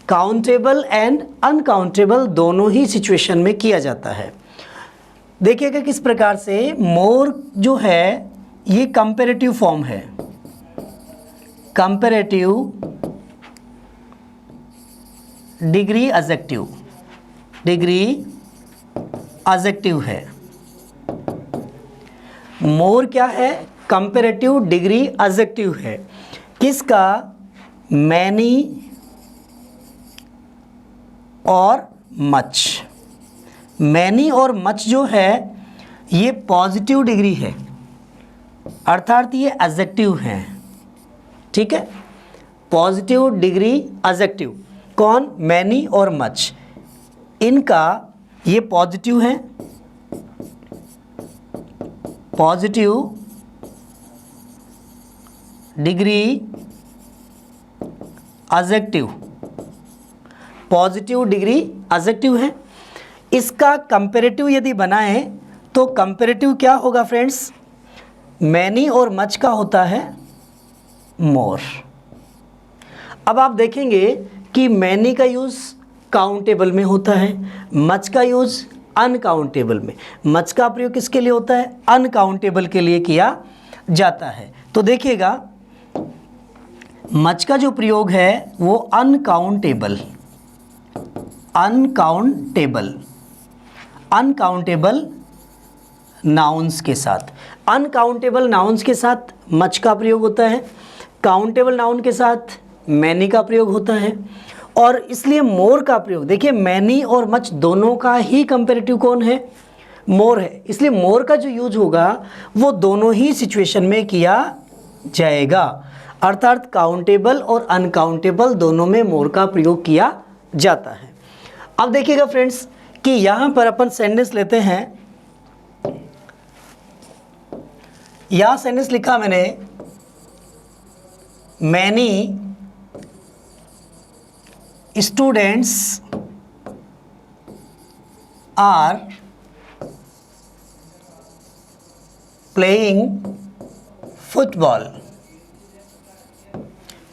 countable and uncountable दोनों ही सिचुएशन में किया जाता है। देखिएगा किस प्रकार से, मोर जो है ये कंपैरेटिव फॉर्म है, comparative degree adjective, degree adjective है। मोर क्या है, कंपैरेटिव डिग्री एडजेक्टिव है। किसका, मैनी और मच। मैनी और मच जो है ये पॉजिटिव डिग्री है, अर्थात ये एडजेक्टिव है। ठीक है, पॉजिटिव डिग्री एडजेक्टिव। कौन, मैनी और मच, इनका ये पॉजिटिव है, positive degree adjective, positive degree adjective है। इसका कंपैरेटिव यदि बनाएं तो कंपैरेटिव क्या होगा फ्रेंड्स, मैनी और मच का होता है मोर। अब आप देखेंगे कि मैनी का यूज़ काउंटेबल में होता है, मच का यूज़ अनकाउंटेबल में। मच का प्रयोग किसके लिए होता है, अनकाउंटेबल के लिए किया जाता है। तो देखिएगा मच का जो प्रयोग है वो अनकाउंटेबल, अनकाउंटेबल, अनकाउंटेबल नाउन्स के साथ। अनकाउंटेबल नाउन्स के साथ मच का प्रयोग होता है, काउंटेबल नाउन के साथ मैनी का प्रयोग होता है। और इसलिए मोर का प्रयोग, देखिए मैनी और मच दोनों का ही कंपैरेटिव कौन है, मोर है। इसलिए मोर का जो यूज होगा वो दोनों ही सिचुएशन में किया जाएगा, अर्थात काउंटेबल और अनकाउंटेबल दोनों में मोर का प्रयोग किया जाता है। अब देखिएगा फ्रेंड्स कि यहाँ पर अपन सेंटेंस लेते हैं। यहाँ सेंटेंस लिखा मैंने, many students are playing football.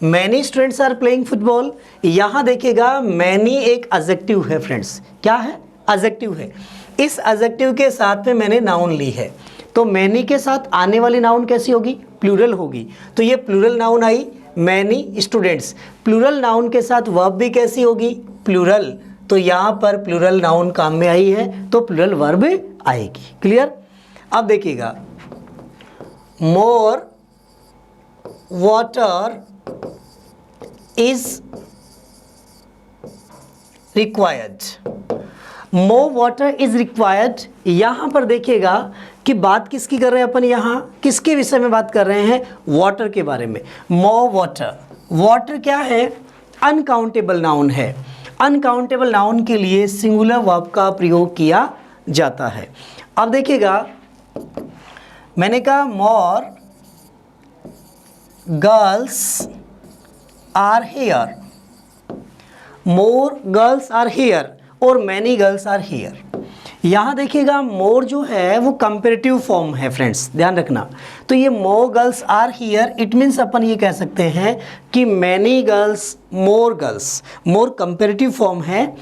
Many students are playing football. यहाँ देखिएगा मैनी एक एडजेक्टिव है फ्रेंड्स, क्या है, एडजेक्टिव है। इस एडजेक्टिव के साथ में मैंने नाउन ली है, तो मैनी के साथ आने वाली नाउन कैसी होगी, प्लूरल होगी। तो ये प्लूरल नाउन आई, मैनी स्टूडेंट्स। प्लूरल नाउन के साथ वर्ब भी कैसी होगी, प्लूरल। तो यहाँ पर प्लूरल नाउन काम में आई है तो प्लूरल वर्ब आएगी। क्लियर। अब देखिएगा, more water is required. More water is required, यहाँ पर देखिएगा कि बात किसकी कर रहे हैं अपन, यहाँ किसके विषय में बात कर रहे हैं, वाटर के बारे में। मोर वाटर, वाटर क्या है, अनकाउंटेबल नाउन है। अनकाउंटेबल नाउन के लिए सिंगुलर वर्ब का प्रयोग किया जाता है। अब देखिएगा, मैंने कहा more girls are here, more girls are here और मैनी गर्ल्स आर हेयर। यहाँ देखिएगा मोर जो है वो कंपेरेटिव फॉर्म है फ्रेंड्स, ध्यान रखना। तो ये more girls are here, it means अपन ये कह सकते हैं कि many girls more girls. More comparative form है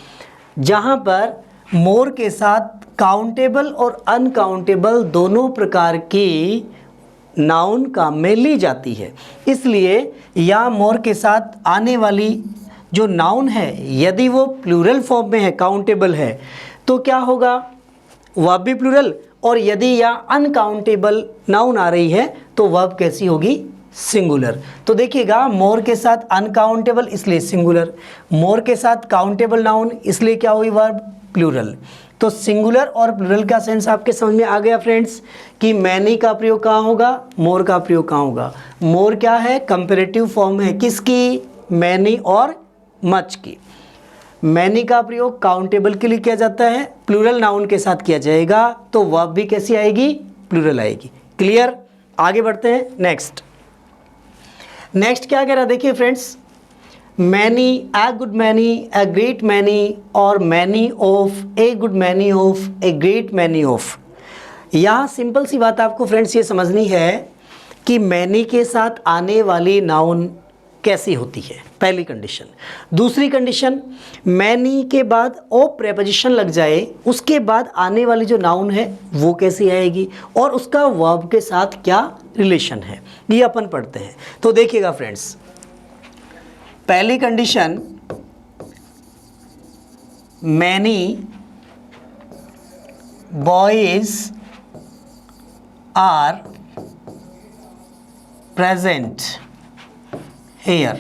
जहाँ पर मोर के साथ काउंटेबल और अनकाउंटेबल दोनों प्रकार की नाउन काम में ली जाती है। इसलिए या मोर के साथ आने वाली जो नाउन है यदि वो प्लूरल फॉर्म में है, काउंटेबल है, तो क्या होगा, वर्ब भी प्लूरल, और यदि या अनकाउंटेबल नाउन आ रही है तो वर्ब कैसी होगी, सिंगुलर। तो देखिएगा मोर के साथ अनकाउंटेबल इसलिए सिंगुलर, मोर के साथ काउंटेबल नाउन इसलिए क्या हुई, वर्ब प्लूरल। तो सिंगुलर और प्लूरल का सेंस आपके समझ में आ गया फ्रेंड्स कि मैनी का प्रयोग कहाँ होगा, मोर का प्रयोग कहाँ होगा। मोर क्या है, कंपेरेटिव फॉर्म है किसकी, मैनी और मच की। मैनी का प्रयोग काउंटेबल के लिए किया जाता है, प्लूरल नाउन के साथ किया जाएगा तो वर्ब भी कैसी आएगी, प्लूरल आएगी। क्लियर, आगे बढ़ते हैं। नेक्स्ट क्या कह रहा है, देखिए friends, many, a good many, a great many और many of, a good many of, a great many of. यहाँ सिंपल सी बात आपको फ्रेंड्स ये समझनी है कि मैनी के साथ आने वाली नाउन कैसी होती है, पहली कंडीशन। दूसरी कंडीशन, मैनी के बाद ओ प्रेपोजिशन लग जाए, उसके बाद आने वाली जो नाउन है वो कैसी आएगी और उसका वर्ब के साथ क्या रिलेशन है, ये अपन पढ़ते हैं। तो देखिएगा फ्रेंड्स, पहली condition, many boys are present here,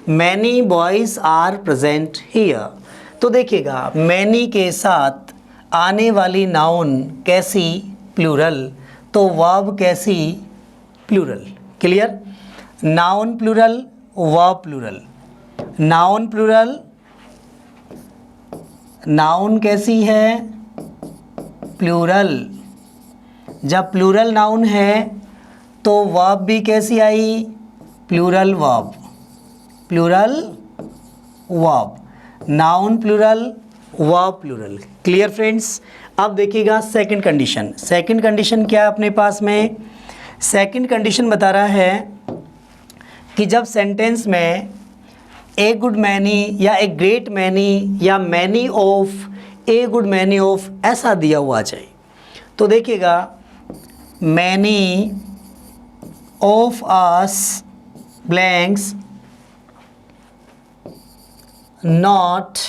many boys are present here. तो देखिएगा मैनी के साथ आने वाली नाउन कैसी, प्लूरल, तो वर्ब कैसी, plural. Clear, noun plural, verb plural. Noun plural, noun कैसी है, प्लूरल। जब प्लूरल नाउन है तो वर्ब भी कैसी आई, plural verb, plural verb, noun plural, verb plural. Clear friends. अब देखिएगा सेकंड कंडीशन। सेकंड कंडीशन क्या है अपने पास में, सेकंड कंडीशन बता रहा है कि जब सेंटेंस में ए गुड मैनी या ए ग्रेट मैनी या many of, a good many of ऐसा दिया हुआ जाए, तो देखिएगा many of us blanks not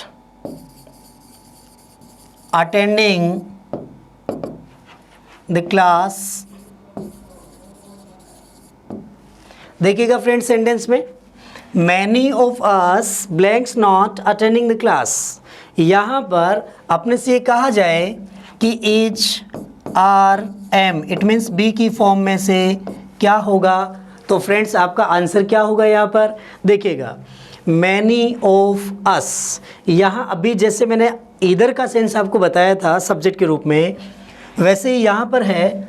attending the class। देखिएगा फ्रेंड, सेंटेंस में many of us blanks not attending the class, यहाँ पर अपने से कहा जाए कि is, are, am, it means be की फॉर्म में से क्या होगा। तो फ्रेंड्स आपका आंसर क्या होगा, यहाँ पर देखिएगा मैनी ऑफ अस। यहाँ अभी जैसे मैंने इधर का सेंस आपको बताया था सब्जेक्ट के रूप में, वैसे ही यहाँ पर है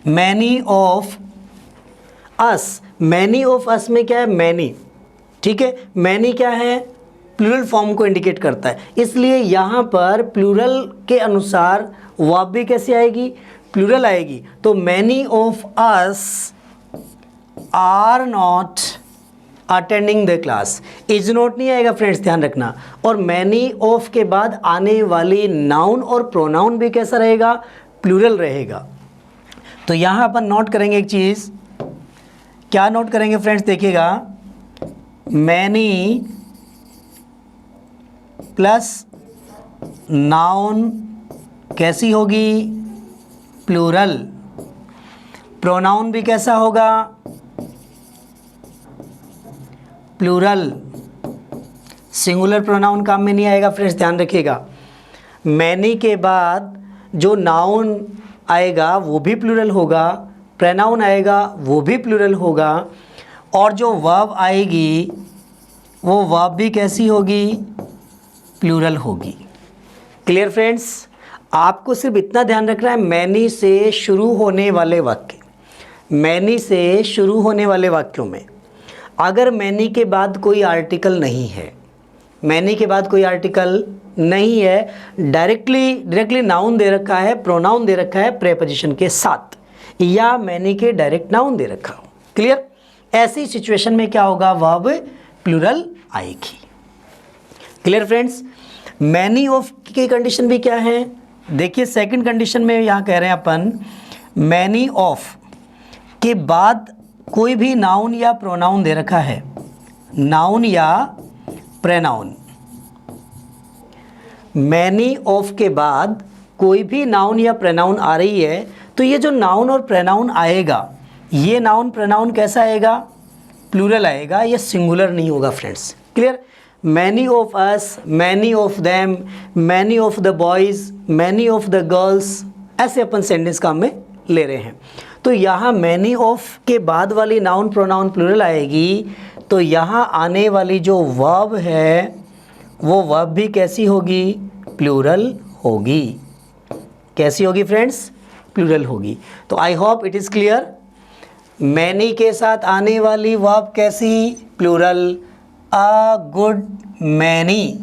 many of us. Many of अस में क्या है, मैनी, ठीक है। मैनी क्या है, प्लूरल फॉर्म को इंडिकेट करता है, इसलिए यहाँ पर प्लूरल के अनुसार वर्ब भी कैसी आएगी, प्लूरल आएगी। तो many of us are not attending the class, is not नहीं आएगा फ्रेंड्स, ध्यान रखना। और मैनी ऑफ के बाद आने वाली नाउन और प्रोनाउन भी कैसा रहेगा, प्लूरल रहेगा। तो यहाँ अपन नोट करेंगे एक चीज़, क्या नोट करेंगे फ्रेंड्स, देखिएगा मैनी प्लस नाउन कैसी होगी, प्लूरल। प्रोनाउन भी कैसा होगा, प्लूरल। सिंगुलर प्रोनाउन काम में नहीं आएगा फ्रेंड्स, ध्यान रखिएगा। मैनी के बाद जो नाउन आएगा वो भी प्लूरल होगा, प्रोनाउन आएगा वो भी प्लूरल होगा, और जो वर्ब आएगी वो वर्ब भी कैसी होगी, प्लूरल होगी। Clear friends? आपको सिर्फ इतना ध्यान रखना है, मैनी से शुरू होने वाले वाक्य, मैनी से शुरू होने वाले वाक्यों में अगर मैनी के बाद कोई आर्टिकल नहीं है, मैनी के बाद कोई आर्टिकल नहीं है, डायरेक्टली नाउन दे रखा है, प्रोनाउन दे रखा है प्रेपोजिशन के साथ, या मैनी के डायरेक्ट नाउन दे रखा हो। क्लियर? ऐसी सिचुएशन में क्या होगा, वर्ब प्लूरल आएगी। Clear friends? मैनी ऑफ की कंडीशन भी क्या है, देखिए सेकंड कंडीशन में यहाँ कह रहे हैं अपन, मैनी ऑफ के बाद कोई भी नाउन या प्रोनाउन दे रखा है, नाउन या प्रोनाउन। मैनी ऑफ के बाद कोई भी नाउन या प्रोनाउन आ रही है, तो ये जो नाउन और प्रोनाउन आएगा, ये नाउन प्रोनाउन कैसा आएगा, प्लूरल आएगा, ये सिंगुलर नहीं होगा friends. Clear? Many of us, many of them, many of the boys, many of the girls, ऐसे अपन सेंटेंस काम में ले रहे हैं। तो यहाँ मैनी ऑफ के बाद वाली नाउन प्रोनाउन प्लूरल आएगी, तो यहाँ आने वाली जो वर्ब है वो वर्ब भी कैसी होगी, प्लूरल होगी। कैसी होगी फ्रेंड्स, प्लूरल होगी। तो I hope it is clear. Many के साथ आने वाली वर्ब कैसी, plural. A good many,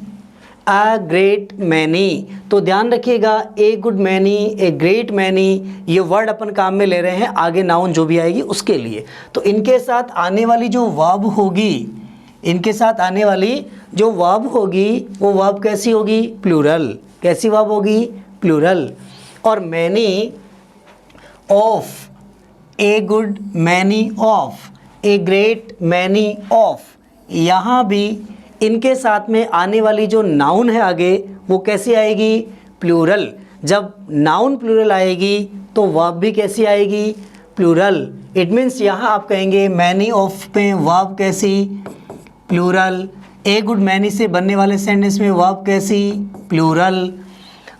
a great many. तो ध्यान रखिएगा, a good many, a great many, ये वर्ड अपन काम में ले रहे हैं, आगे नाउन जो भी आएगी उसके लिए। तो इनके साथ आने वाली जो वर्ब होगी, इनके साथ आने वाली जो वर्ब होगी वो वर्ब कैसी होगी, प्लूरल। कैसी वर्ब होगी, प्लूरल। और many of, a good many of, a great many of, यहाँ भी इनके साथ में आने वाली जो नाउन है आगे वो कैसी आएगी, प्लूरल। जब नाउन प्लूरल आएगी तो वर्ब भी कैसी आएगी, प्लूरल। इट मीन्स यहाँ आप कहेंगे मैनी ऑफ में वर्ब कैसी, प्लूरल। ए गुड मैनी से बनने वाले सेंटेंस में वर्ब कैसी, प्लूरल।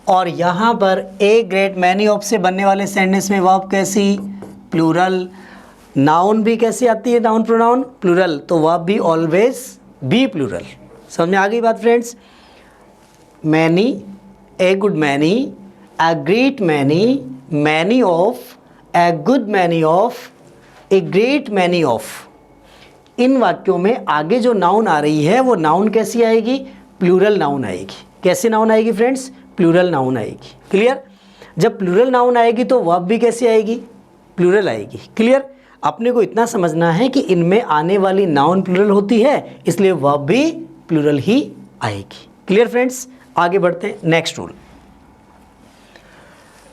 और यहाँ पर ए ग्रेट मैनी ऑफ से बनने वाले सेंटेंस में वर्ब कैसी, प्लूरल। नाउन भी कैसी आती है, नाउन प्रोनाउन प्लूरल, तो वर्ब भी ऑलवेज बी प्लूरल। समझ में आ गई बात friends? Many, a good many, a great many, many of, a good many of, a great many of. इन वाक्यों में आगे जो नाउन आ रही है वो नाउन कैसी आएगी, प्लूरल नाउन आएगी। कैसे नाउन आएगी फ्रेंड्स, प्लूरल नाउन आएगी। क्लियर? जब प्लूरल नाउन आएगी तो वर्ब भी कैसी आएगी, प्लूरल आएगी। क्लियर? अपने को इतना समझना है कि इनमें आने वाली नाउन प्लूरल होती है, इसलिए वर्ब भी प्लूरल ही आएगी। Clear friends? आगे बढ़ते हैं नेक्स्ट रूल।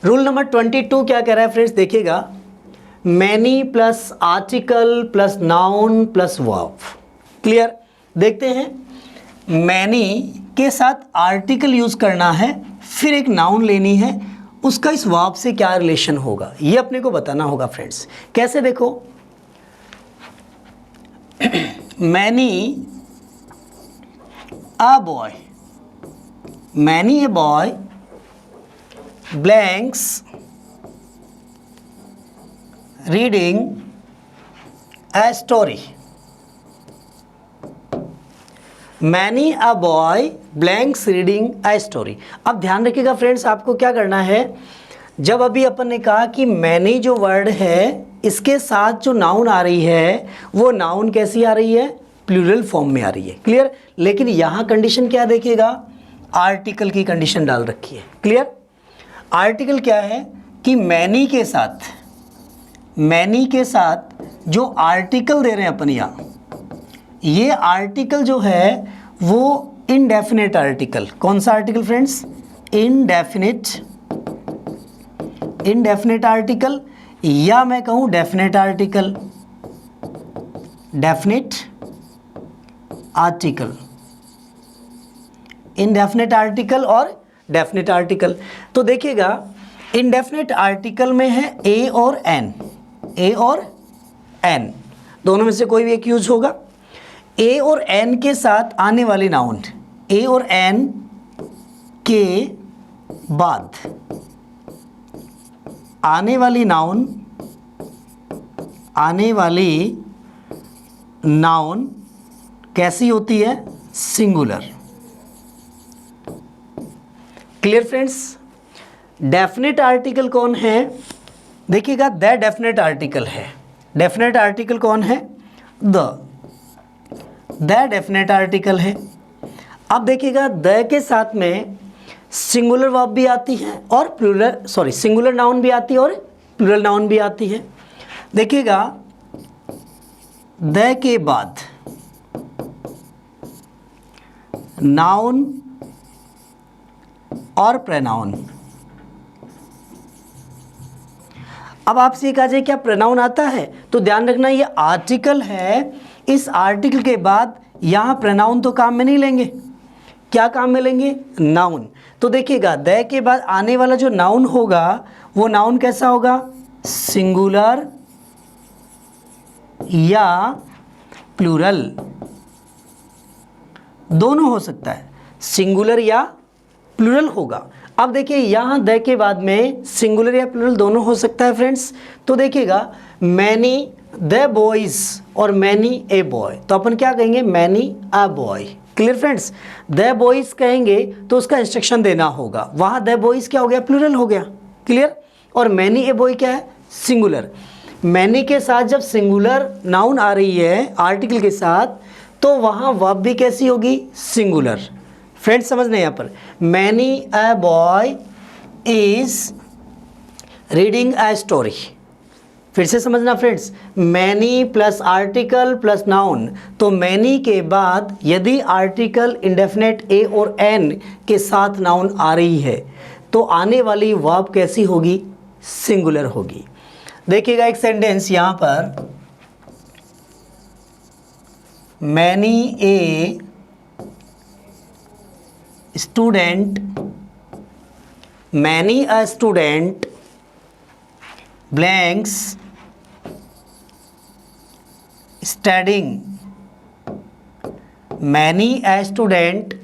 रूल नंबर 22 क्या कह रहा है फ्रेंड्स, देखिएगा। Many plus article plus noun plus verb. Clear? देखते हैं। मैनी के साथ आर्टिकल यूज करना है, फिर एक नाउन लेनी है, उसका इस वर्ब से क्या रिलेशन होगा ये अपने को बताना होगा फ्रेंड्स। कैसे, देखो। Many a boy, many a boy blanks reading a story. Many a boy blanks reading a story. अब ध्यान रखिएगा फ्रेंड्स, आपको क्या करना है, जब अभी अपन ने कहा कि मैनी जो वर्ड है इसके साथ जो नाउन आ रही है वो नाउन कैसी आ रही है, प्लूरल फॉर्म में आ रही है। क्लियर? लेकिन यहाँ कंडीशन क्या देखिएगा, आर्टिकल की कंडीशन डाल रखी है। क्लियर? आर्टिकल क्या है कि मैनी के साथ, मैनी के साथ जो आर्टिकल दे रहे हैं अपन यहाँ, ये आर्टिकल जो है वो इनडेफिनेट आर्टिकल। कौन सा article friends, indefinite, indefinite article, या मैं कहूँ definite article, definite article, indefinite article और डेफिनेट आर्टिकल। तो देखिएगा, इनडेफिनेट आर्टिकल में है ए और एन, ए और एन दोनों में से कोई भी एक यूज होगा। ए और एन के साथ आने वाली नाउन, ए और एन के बाद आने वाली नाउन कैसी होती है? Singular. Clear friends? Definite article कौन है? देखिएगा, द डेफिनेट आर्टिकल है। डेफिनेट आर्टिकल कौन है? द डेफिनेट आर्टिकल है। अब देखिएगा, द के साथ में सिंगुलर वर्ब भी आती है और प्लूरल सिंगुलर नाउन भी आती है और प्लूरल नाउन भी आती है। देखिएगा, द के बाद नाउन और प्रोनाउन। अब आपसे ये कहा जाए क्या प्रोनाउन आता है, तो ध्यान रखना ये आर्टिकल है। इस आर्टिकल के बाद यहाँ प्रोनाउन तो काम में नहीं लेंगे। क्या काम में लेंगे? नाउन। तो देखिएगा, द के बाद आने वाला जो नाउन होगा वो नाउन कैसा होगा? सिंगुलर या प्लूरल, दोनों हो सकता है, सिंगुलर या प्लूरल होगा। अब देखिए, यहाँ द के बाद में सिंगुलर या प्लूरल दोनों हो सकता है फ्रेंड्स। तो देखिएगा, मैनी द बॉयज़ और मैनी ए बॉय, तो अपन क्या कहेंगे? Many a boy. Clear friends? The boys कहेंगे तो उसका इंस्ट्रक्शन देना होगा, वहाँ द बॉयज़ क्या हो गया? प्लूरल हो गया। क्लियर? और मैनी ए बॉय क्या है? सिंगुलर। मैनी के साथ जब सिंगुलर नाउन आ रही है आर्टिकल के साथ, तो वहाँ वर्ब भी कैसी होगी? सिंगुलर। फ्रेंड्स समझना यहाँ पर, many a boy is reading a story. फिर से समझना friends, many plus article plus noun, तो मैनी के बाद यदि आर्टिकल इंडेफिनेट ए और एन के साथ नाउन आ रही है तो आने वाली वर्ब कैसी होगी? सिंगुलर होगी। देखिएगा एक सेंटेंस यहाँ पर, many a student, many a student blanks studying, many a student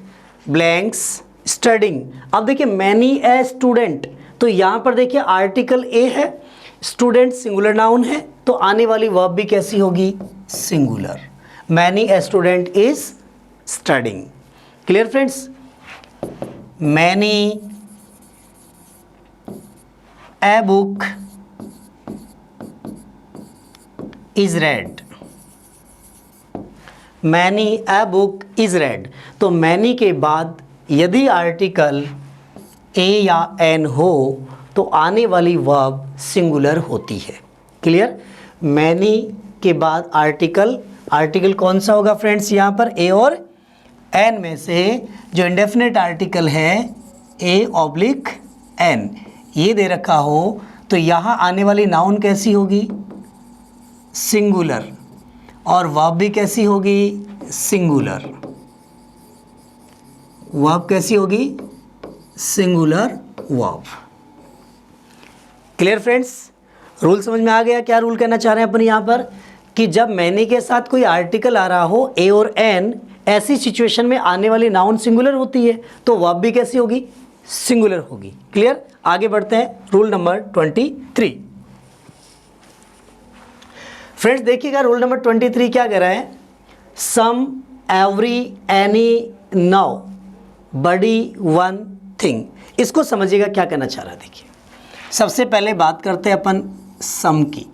blanks studying. अब देखिए, मैनी अ स्टूडेंट, तो यहाँ पर देखिए आर्टिकल ए है, स्टूडेंट सिंगुलर नाउन है, तो आने वाली वर्ब भी कैसी होगी? Singular. Many a student is studying. Clear friends? Many a book is red, many a book is red, तो मैनी के बाद यदि आर्टिकल ए या एन हो तो आने वाली वर्ब सिंगुलर होती है। क्लियर? मैनी के बाद आर्टिकल कौन सा होगा फ्रेंड्स? यहाँ पर ए और एन में से जो इंडेफिनेट आर्टिकल है ए ऑब्लिक एन ये दे रखा हो, तो यहाँ आने वाली नाउन कैसी होगी? सिंगुलर, और वर्ब भी कैसी होगी? सिंगुलर। वर्ब कैसी होगी? Singular verb. Clear friends? Rule समझ में आ गया? क्या रूल कहना चाह रहे हैं अपन यहाँ पर, कि जब मैनी के साथ कोई आर्टिकल आ रहा हो ए और एन, ऐसी सिचुएशन में आने वाली नाउन सिंगुलर होती है, तो वर्ब भी कैसी होगी? सिंगुलर होगी। क्लियर? आगे बढ़ते हैं, रूल नंबर 23। फ्रेंड्स देखिएगा, रूल नंबर 23 क्या कह रहा है? सम, एवरी, एनी, नाउ, बडी, वन, थिंग। इसको समझिएगा क्या कहना चाह रहा है। देखिए, सबसे पहले बात करते हैं अपन सम की।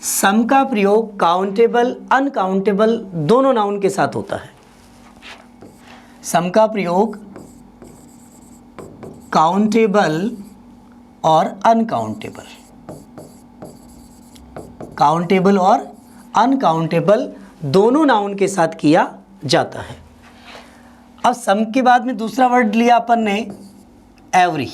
सम का प्रयोग काउंटेबल, अनकाउंटेबल दोनों नाउन के साथ होता है। सम का प्रयोग काउंटेबल और अनकाउंटेबल, काउंटेबल और अनकाउंटेबल दोनों नाउन के साथ किया जाता है। अब सम के बाद में दूसरा वर्ड लिया अपन ने एवरी।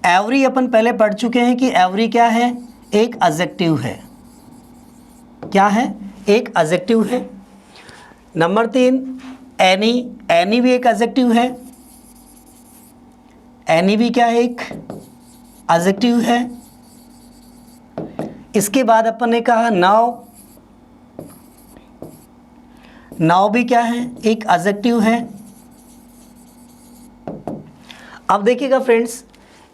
एवरी अपन पहले पढ़ चुके हैं कि एवरी क्या है? एक एडजेक्टिव है। क्या है? एक एडजेक्टिव है। नंबर 3 एनी, एनी भी एक एडजेक्टिव है। एनी भी क्या है? एक एडजेक्टिव है। इसके बाद अपन ने कहा नाउ, नाउ भी क्या है, एक एडजेक्टिव है। अब देखिएगा फ्रेंड्स,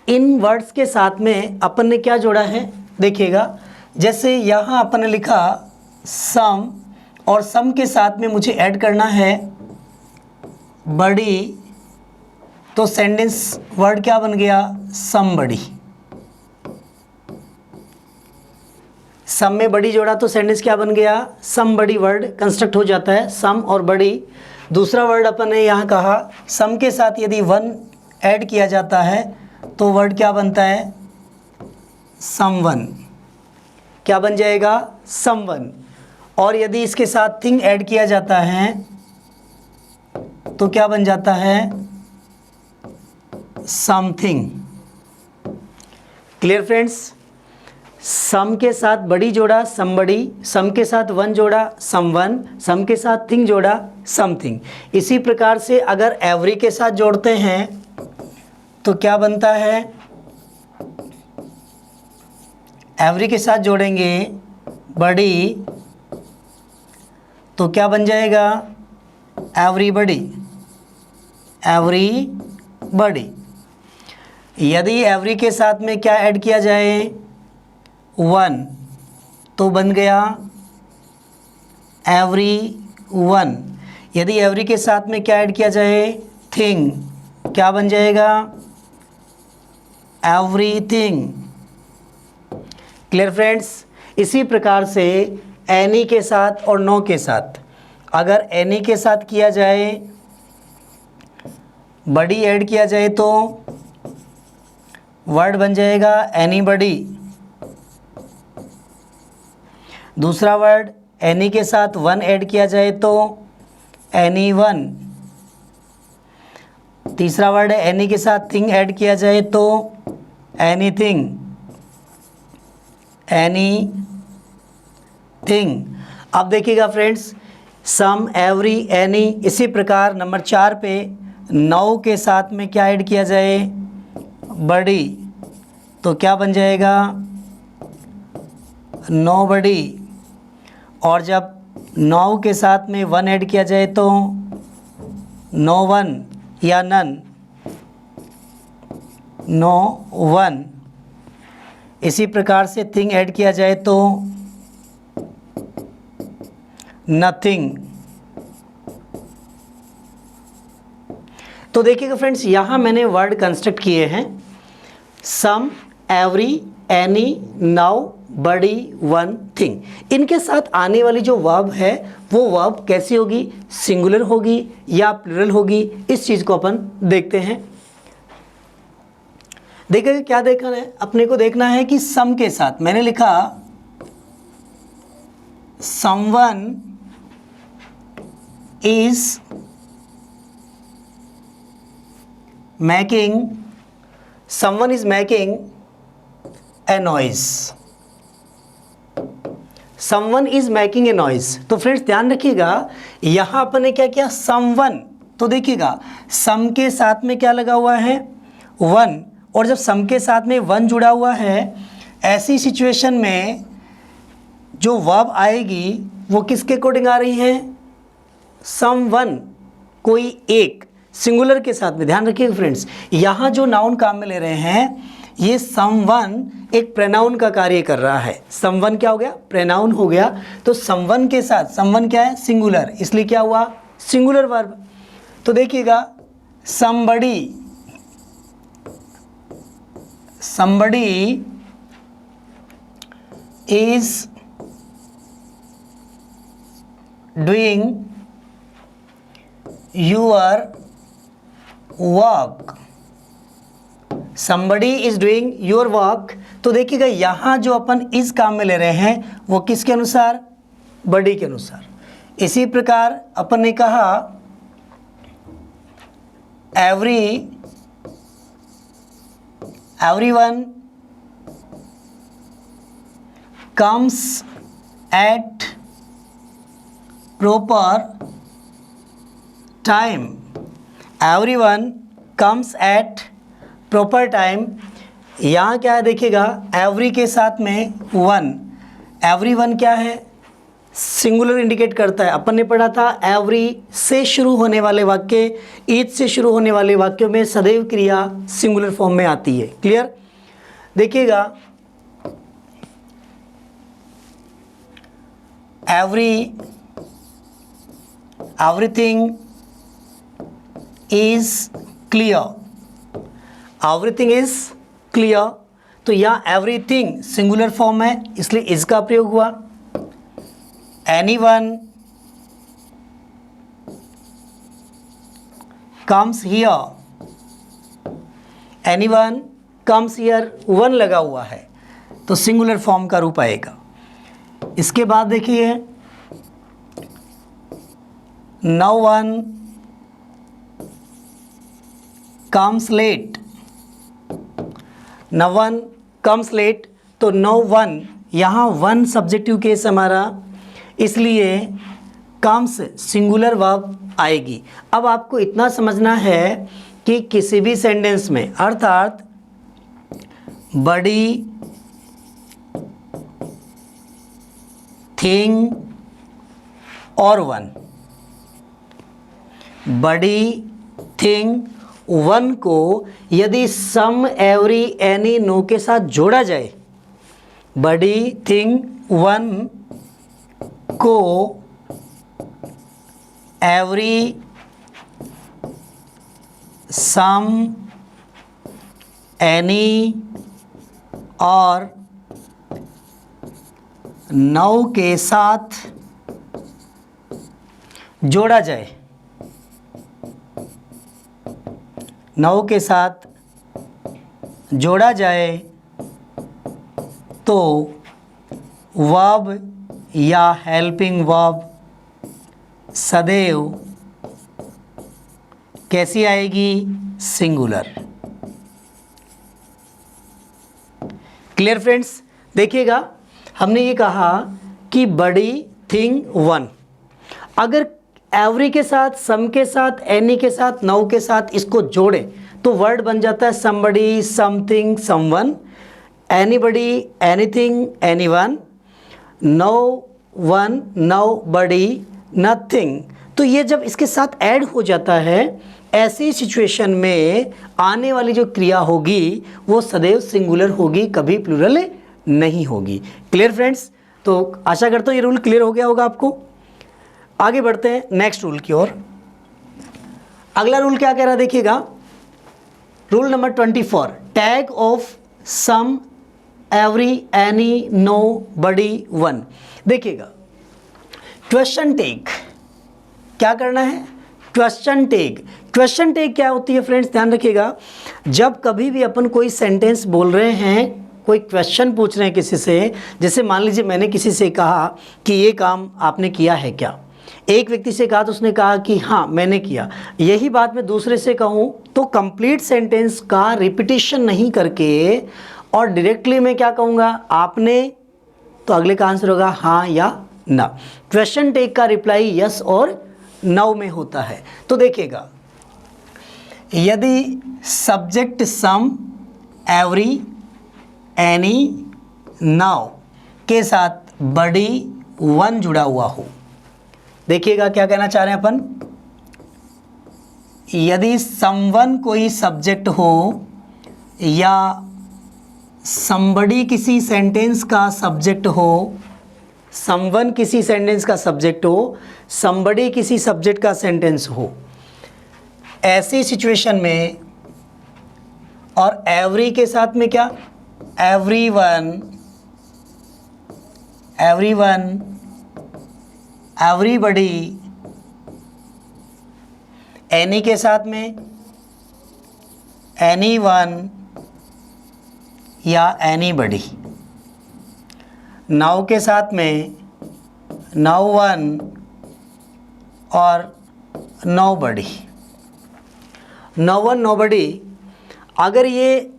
इन वर्ड्स के साथ में अपन ने क्या जोड़ा है, देखिएगा जैसे यहाँ अपन ने लिखा सम, और सम के साथ में मुझे ऐड करना है बड़ी, तो सेंटेंस वर्ड क्या बन गया, समबडी। सम में बड़ी जोड़ा तो सेंटेंस क्या बन गया, समबडी वर्ड कंस्ट्रक्ट हो जाता है, सम और बड़ी। दूसरा वर्ड अपन ने यहाँ कहा सम के साथ यदि वन ऐड किया जाता है तो वर्ड क्या बनता है, समवन। क्या बन जाएगा, समवन। और यदि इसके साथ थिंग ऐड किया जाता है तो क्या बन जाता है, समथिंग। क्लियर फ्रेंड्स, सम के साथ बड़ी जोड़ा समबड़ी, सम के साथ वन जोड़ा समवन, सम के साथ थिंग जोड़ा समथिंग। इसी प्रकार से अगर एवरी के साथ जोड़ते हैं तो क्या बनता है, एवरी के साथ जोड़ेंगे बड़ी तो क्या बन जाएगा, एवरीबडी, एवरीबडी। यदि एवरी के साथ में क्या ऐड किया जाए, वन, तो बन गया एवरी वन। यदि एवरी के साथ में क्या ऐड किया जाए, थिंग, क्या बन जाएगा, एवरीथिंग। क्लियर फ्रेंड्स, इसी प्रकार से एनी के साथ और नो के साथ, अगर एनी के साथ किया जाए, बड़ी ऐड किया जाए तो वर्ड बन जाएगा एनीबडी। दूसरा वर्ड एनी के साथ वन ऐड किया जाए तो एनीवन। तीसरा वर्ड एनी के साथ थिंग ऐड किया जाए तो एनीथिंग, एनीथिंग। अब देखिएगा फ्रेंड्स, सम, एवरी, एनी। इसी प्रकार नंबर 4 पे नाउ के साथ में क्या ऐड किया जाए, बड़ी, तो क्या बन जाएगा, नोबडी। और जब नाउ के साथ में वन ऐड किया जाए तो नो वन या नन, नो वन। इसी प्रकार से थिंग ऐड किया जाए तो नथिंग। तो देखिएगा फ्रेंड्स, यहाँ मैंने वर्ड कंस्ट्रक्ट किए हैं सम, एवरी, एनी, नाउ, बड़ी, वन, थिंग। इनके साथ आने वाली जो वर्ब है वो वर्ब कैसी होगी, सिंगुलर होगी या प्लूरल होगी, इस चीज़ को अपन देखते हैं। देखिए क्या देखना है, अपने को देखना है कि सम के साथ मैंने लिखा someone is making, someone is making a noise, someone is making a noise। तो फ्रेंड्स ध्यान रखिएगा, यहाँ अपन ने क्या किया, someone, तो देखिएगा सम के साथ में क्या लगा हुआ है, वन, और जब सम के साथ में वन जुड़ा हुआ है, ऐसी सिचुएशन में जो वर्ब आएगी वो किसके अकॉर्डिंग आ रही है, समवन, कोई एक, सिंगुलर के साथ में। ध्यान रखिएगा फ्रेंड्स, यहाँ जो नाउन काम में ले रहे हैं, ये समवन एक प्रोनाउन का कार्य कर रहा है। समवन क्या हो गया, प्रोनाउन हो गया। तो समवन के साथ, समवन क्या है, सिंगुलर, इसलिए क्या हुआ, सिंगुलर वर्ब। तो देखिएगा somebody, somebody is doing your work, somebody is doing your work। तो देखिएगा यहाँ जो अपन इस काम में ले रहे हैं वो किसके अनुसार, बड़ी के अनुसार। इसी प्रकार अपन ने कहा everyone comes at proper time, everyone comes at proper time। यहाँ क्या है देखिएगा, एवरी के साथ में वन, एवरी वन क्या है, सिंगुलर इंडिकेट करता है। अपन ने पढ़ा था एवरी से शुरू होने वाले वाक्य, ईच से शुरू होने वाले वाक्यों में सदैव क्रिया सिंगुलर फॉर्म में आती है। क्लियर? देखिएगा, everything is clear, everything is clear. तो यहाँ एवरीथिंग सिंगुलर फॉर्म है, इसलिए इसका प्रयोग हुआ। Anyone comes here, anyone comes here, one लगा हुआ है तो सिंगुलर फॉर्म का रूप आएगा। इसके बाद देखिए, no one comes late, no one comes late, तो नो वन, यहाँ वन सब्जेक्टिव केस हमारा, इसलिए कम्स सिंगुलर वर्ब आएगी। अब आपको इतना समझना है कि किसी भी सेंटेंस में, अर्थात बड़ी थिंग और वन, बड़ी थिंग वन को यदि सम, एवरी, एनी, नो के साथ जोड़ा जाए, बड़ी थिंग वन को एवरी, सम, एनी और नो के साथ जोड़ा जाए, नो के साथ जोड़ा जाए तो वर्ब या हेल्पिंग वर्ब सदैव कैसी आएगी? सिंगुलर। Clear friends? देखिएगा, हमने ये कहा कि बड़ी थिंग वन, अगर एवरी के साथ, सम के साथ, एनी के साथ, नो के साथ इसको जोड़े तो वर्ड बन जाता है somebody, something, someone, anybody, anything, anyone, no one, nobody, nothing. तो ये जब इसके साथ ऐड हो जाता है, ऐसी सिचुएशन में आने वाली जो क्रिया होगी वो सदैव सिंगुलर होगी, कभी प्लूरल नहीं होगी। Clear friends? तो आशा करता हूँ ये रूल क्लियर हो गया होगा आपको। आगे बढ़ते हैं नेक्स्ट रूल की ओर। अगला रूल क्या कह रहा है देखिएगा, rule number 24, tag of some, every, any, no, body, one. देखिएगा, क्वेश्चन टैग क्या करना है? क्वेश्चन टैग, क्वेश्चन टैग क्या होती है फ्रेंड्स? ध्यान रखिएगा, जब कभी भी अपन कोई सेंटेंस बोल रहे हैं, कोई क्वेश्चन पूछ रहे हैं किसी से, जैसे मान लीजिए मैंने किसी से कहा कि ये काम आपने किया है क्या, एक व्यक्ति से कहा तो उसने कहा कि हाँ मैंने किया, यही बात मैं दूसरे से कहूँ तो कंप्लीट सेंटेंस का रिपीटिशन नहीं करके और डायरेक्टली मैं क्या कहूँगा, आपने, तो अगले का आंसर होगा हाँ या ना। क्वेश्चन टैग का रिप्लाई यस और नो में होता है। तो देखिएगा, यदि सब्जेक्ट सम, एवरी, एनी, नाउ के साथ बड़ी वन जुड़ा हुआ हो, देखिएगा क्या कहना चाह रहे हैं अपन, यदि समवन कोई सब्जेक्ट हो या समबडी किसी सेंटेंस का सब्जेक्ट हो, समवन किसी सेंटेंस का सब्जेक्ट हो, समबडी किसी सब्जेक्ट का सेंटेंस हो, ऐसी सिचुएशन में, और एवरी के साथ में क्या, एवरीवन, एवरीवन, एवरीबडी, एनी के साथ में एनीवन या एनीबडी, नाउ के साथ में नो वन और नोबडी, नो वन नोबडी, अगर ये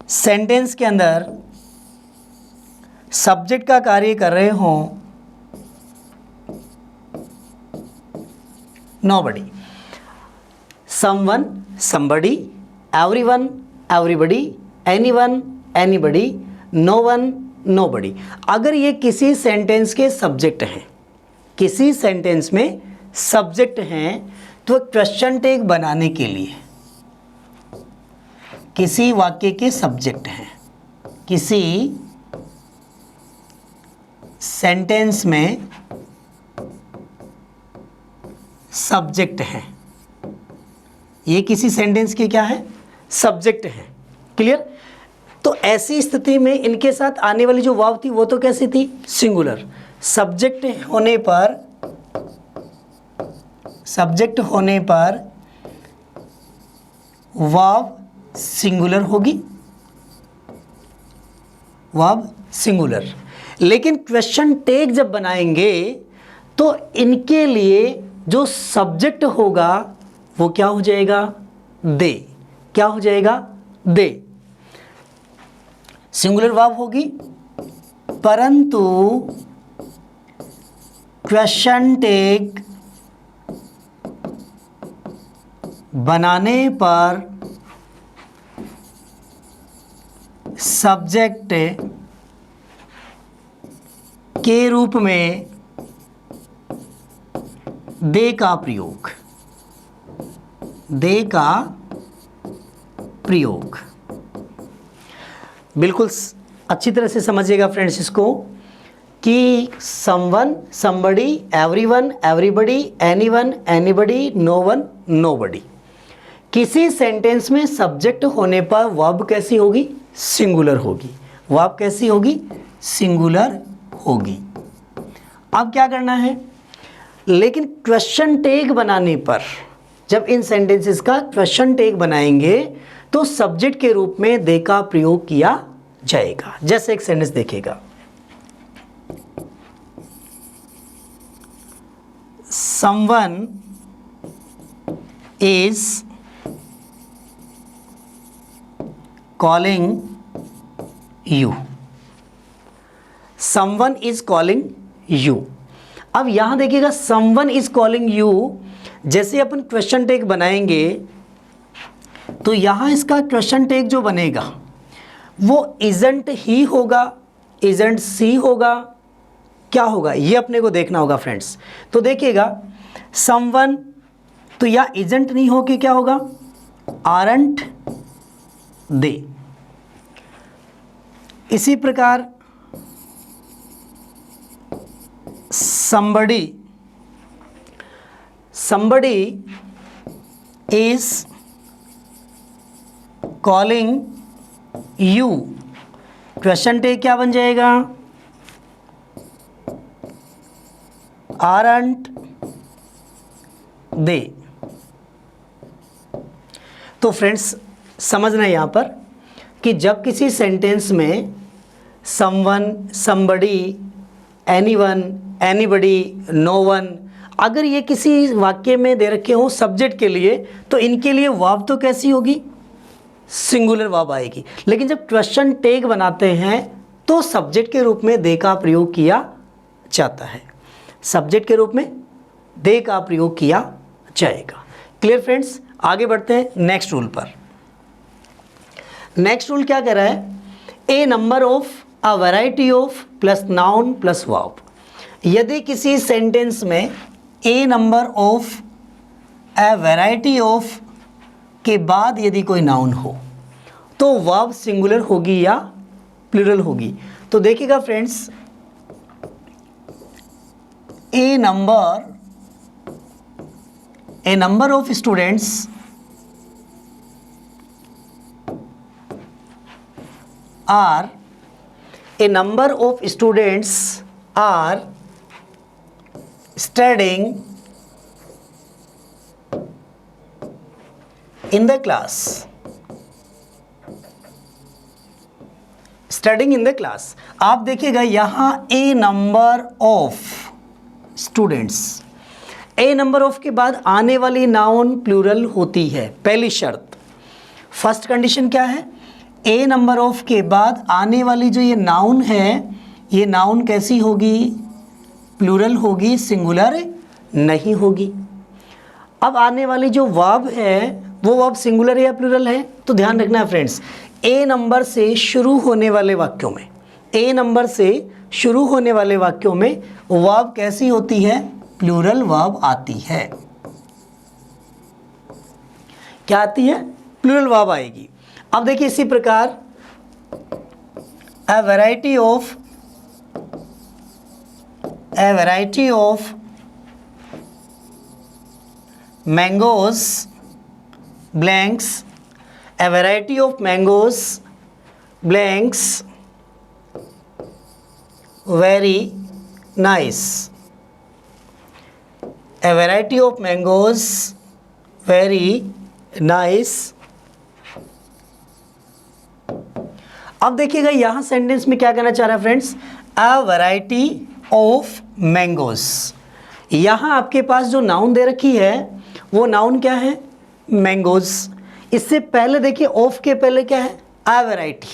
सेंटेंस के अंदर सब्जेक्ट का कार्य कर रहे हों, nobody, someone, somebody, everyone, everybody, anyone, anybody, no one, nobody. अगर ये किसी सेंटेंस के सब्जेक्ट हैं, किसी सेंटेंस में सब्जेक्ट हैं, तो क्वेश्चन टैग बनाने के लिए, किसी वाक्य के सब्जेक्ट हैं, किसी सेंटेंस में सब्जेक्ट हैं, ये किसी सेंटेंस के क्या है, सब्जेक्ट हैं। क्लियर? तो ऐसी स्थिति में इनके साथ आने वाली जो वर्ब थी वो तो कैसी थी, सिंगुलर। सब्जेक्ट होने पर वर्ब सिंगुलर होगी, वर्ब सिंगुलर। लेकिन क्वेश्चन टैग जब बनाएंगे तो इनके लिए जो सब्जेक्ट होगा वो क्या हो जाएगा, दे। क्या हो जाएगा, दे। सिंगुलर वर्ब होगी, परंतु क्वेश्चन टैग बनाने पर सब्जेक्ट के रूप में दे का प्रयोग, दे का प्रयोग। बिल्कुल अच्छी तरह से समझिएगा फ्रेंड्स इसको, कि someone, somebody, everyone, everybody, anyone, anybody, no one, nobody. किसी सेंटेंस में सब्जेक्ट होने पर वर्ब कैसी होगी, सिंगुलर होगी। वर्ब कैसी होगी, सिंगुलर होगी। अब क्या करना है, लेकिन क्वेश्चन टैग बनाने पर, जब इन सेंटेंसेस का क्वेश्चन टैग बनाएंगे तो सब्जेक्ट के रूप में दे का प्रयोग किया जाएगा। जैसे एक सेंटेंस देखिएगा, someone is calling you, someone is calling you. अब यहां देखिएगा, समवन इज कॉलिंग यू, जैसे अपन क्वेश्चन टैग बनाएंगे तो यहां इसका क्वेश्चन टैग जो बनेगा वो इजंट ही होगा, इजंट सी होगा, क्या होगा, ये अपने को देखना होगा फ्रेंड्स। तो देखिएगा, समवन तो या इजंट नहीं हो के क्या होगा, आरंट दे। इसी प्रकार somebody is calling you, question tag क्या बन जाएगा, aren't they। तो फ्रेंड्स समझना यहाँ पर कि जब किसी सेंटेंस में someone, somebody, anyone, anybody, no one, अगर ये किसी वाक्य में दे रखे हो सब्जेक्ट के लिए, तो इनके लिए वर्ब तो कैसी होगी, सिंगुलर वर्ब आएगी। लेकिन जब क्वेश्चन टैग बनाते हैं तो सब्जेक्ट के रूप में दे का प्रयोग किया जाता है, सब्जेक्ट के रूप में दे का प्रयोग किया जाएगा। Clear friends? आगे बढ़ते हैं नेक्स्ट रूल पर। नेक्स्ट रूल क्या कह रहा है, a number of a variety of plus noun plus verb. यदि किसी सेंटेंस में a number of a variety of के बाद यदि कोई नाउन हो तो वर्ब सिंगुलर होगी या प्लूरल होगी। तो देखिएगा friends, a number of students are, a number of students are studying in the class, studying in the class। आप देखिएगा यहाँ a number of students, a number of के बाद आने वाली नाउन प्लूरल होती है। पहली शर्त, फर्स्ट कंडीशन क्या है, ए नंबर ऑफ के बाद आने वाली जो ये नाउन है, ये नाउन कैसी होगी, प्लूरल होगी, सिंगुलर नहीं होगी। अब आने वाली जो वर्ब है वो वर्ब सिंगुलर है या प्लूरल है, तो ध्यान रखना है फ्रेंड्स, ए नंबर से शुरू होने वाले वाक्यों में, ए नंबर से शुरू होने वाले वाक्यों में वर्ब कैसी होती है? प्लूरल वर्ब आती है। क्या आती है? प्लूरल वर्ब आएगी। अब देखिए इसी प्रकार a variety of mangoes blanks, a variety of mangoes blanks very nice, a variety of mangoes very nice। अब देखिएगा यहां सेंटेंस में क्या कहना चाह रहा है friends? A variety of mangoes. यहां आपके पास जो नाउन दे रखी है वो नाउन क्या है? मैंगोज। इससे पहले देखिए ऑफ के पहले क्या है? A variety.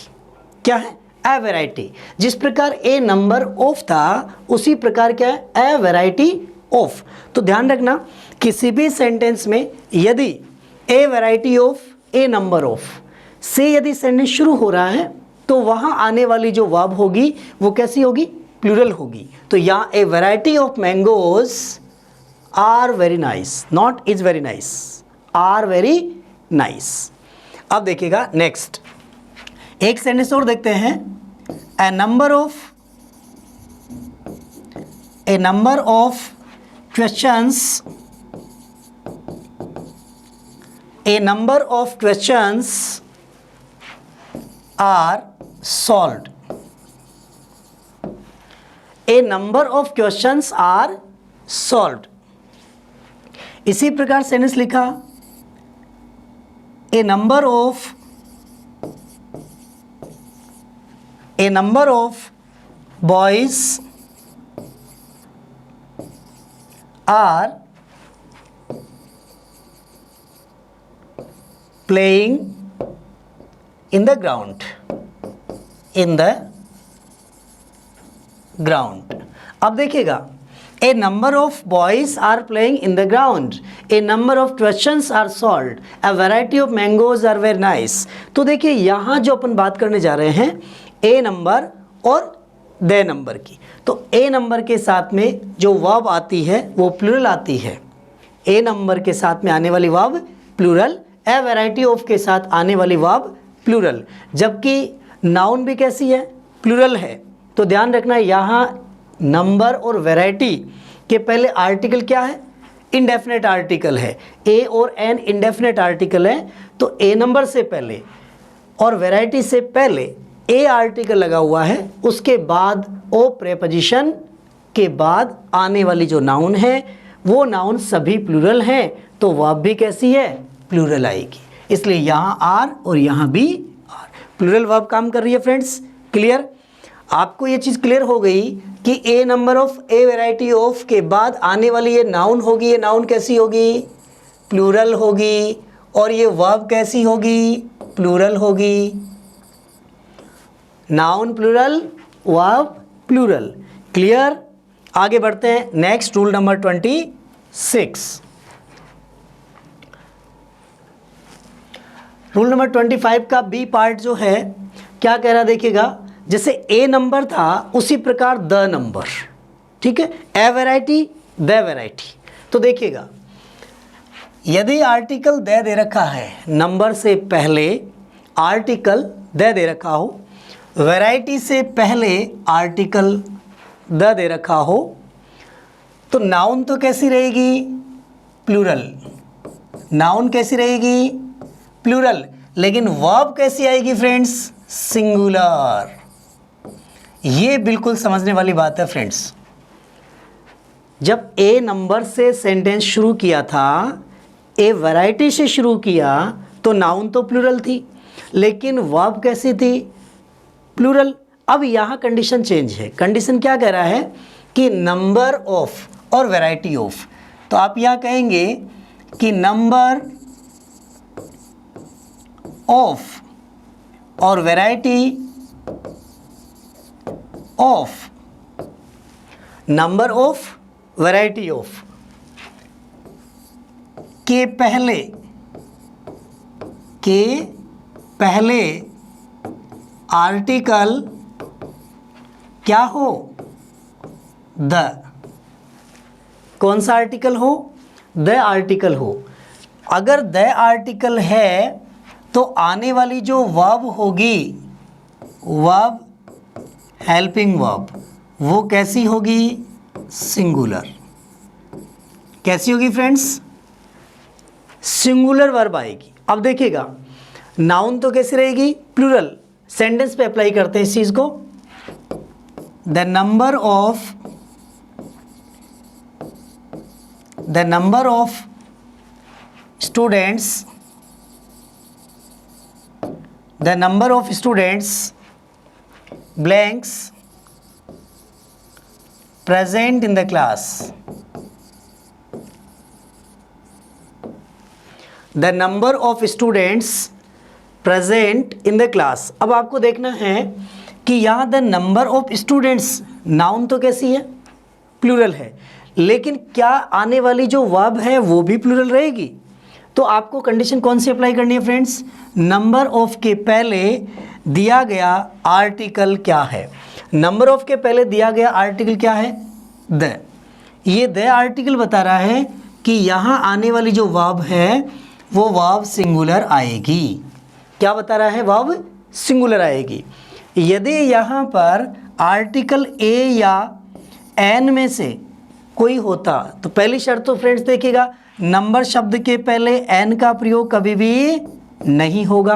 क्या है? A variety. जिस प्रकार ए नंबर ऑफ था उसी प्रकार क्या है? अ वैरायटी ऑफ। तो ध्यान रखना किसी भी सेंटेंस में यदि ए variety of, A number of से यदि सेंटेंस शुरू हो रहा है तो वहां आने वाली जो वर्ब होगी वो कैसी होगी? प्लूरल होगी। तो यहाँ a variety of mangoes are very nice, not is very nice, are very nice. अब देखिएगा नेक्स्ट एक सेंटेंस और देखते हैं। A number of questions, a number of questions are solved, a number of questions are solved। इसी प्रकार sentence लिखा a number of boys are playing in the ground, in the ground। अब देखिएगा a number of boys are playing in the ground, a number of questions are solved, a variety of mangoes are very nice। तो देखिए यहाँ जो अपन बात करने जा रहे हैं a नंबर और द नंबर की, तो a नंबर के साथ में जो वर्ब आती है वो प्लूरल आती है। a नंबर के साथ में आने वाली verb plural, a variety of के साथ आने वाली वर्ब प्लूरल, जबकि नाउन भी कैसी है? प्लूरल है। तो ध्यान रखना यहाँ नंबर और वैरायटी के पहले आर्टिकल क्या है? इंडेफिनेट आर्टिकल है। ए और एन इंडेफिनेट आर्टिकल है, तो ए नंबर से पहले और वैरायटी से पहले ए आर्टिकल लगा हुआ है, उसके बाद ओ प्रेपोजिशन के बाद आने वाली जो नाउन है वो नाउन सभी प्लूरल हैं, तो वर्ब भी कैसी है? प्लूरल आएगी। इसलिए यहाँ आर और यहाँ भी आर, प्लूरल वर्ब काम कर रही है फ्रेंड्स। क्लियर? आपको ये चीज़ क्लियर हो गई कि a number of, a variety of के बाद आने वाली ये नाउन होगी, ये नाउन कैसी होगी? प्लूरल होगी। और ये वर्ब कैसी होगी? प्लूरल होगी। Noun plural, verb plural. Clear? आगे बढ़ते हैं। Next rule number 26। Rule number 25 का बी पार्ट जो है क्या कह रहा देखिएगा, जैसे ए नंबर था उसी प्रकार द नंबर। ठीक है? ए वैरायटी, द वैरायटी। तो देखिएगा यदि आर्टिकल द दे रखा है, नंबर से पहले आर्टिकल द दे रखा हो, वैरायटी से पहले आर्टिकल द दे रखा हो, तो नाउन तो कैसी रहेगी? प्लूरल। नाउन कैसी रहेगी? प्लूरल। लेकिन वर्ब कैसी आएगी फ्रेंड्स? सिंगुलर। ये बिल्कुल समझने वाली बात है फ्रेंड्स। जब ए नंबर से सेंटेंस शुरू किया था, ए वैरायटी से शुरू किया, तो नाउन तो प्लूरल थी, लेकिन वर्ब कैसी थी? प्लूरल। अब यहाँ कंडीशन चेंज है। कंडीशन क्या कह रहा है कि नंबर ऑफ और वैरायटी ऑफ। तो आप यहाँ कहेंगे कि नंबर ऑफ और variety of, number of, variety of के पहले आर्टिकल क्या हो, द। कौन सा आर्टिकल हो, द आर्टिकल हो। अगर द आर्टिकल है तो आने वाली जो वर्ब होगी, वर्ब हेल्पिंग वर्ब, वो कैसी होगी, सिंगुलर। कैसी होगी फ्रेंड्स, सिंगुलर वर्ब आएगी। अब देखिएगा नाउन तो कैसी रहेगी, प्लूरल। सेंटेंस पे अप्लाई करते हैं इस चीज को। The number of students blanks present in the class, the number of students present in the class। अब आपको देखना है कि यहाँ the number of students, noun तो कैसी है, प्लूरल है, लेकिन क्या आने वाली जो वर्ब है वो भी प्लूरल रहेगी। तो आपको कंडीशन कौन सी अप्लाई करनी है फ्रेंड्स, नंबर ऑफ के पहले दिया गया आर्टिकल क्या है। नंबर ऑफ के पहले दिया गया आर्टिकल क्या है, द। ये द आर्टिकल बता रहा है कि यहाँ आने वाली जो वर्ब है वो वर्ब सिंगुलर आएगी। क्या बता रहा है, वर्ब सिंगुलर आएगी। यदि यहाँ पर आर्टिकल ए या एन में से कोई होता तो पहली शर्त तो फ्रेंड्स देखिएगा, नंबर शब्द के पहले एन का प्रयोग कभी भी नहीं होगा।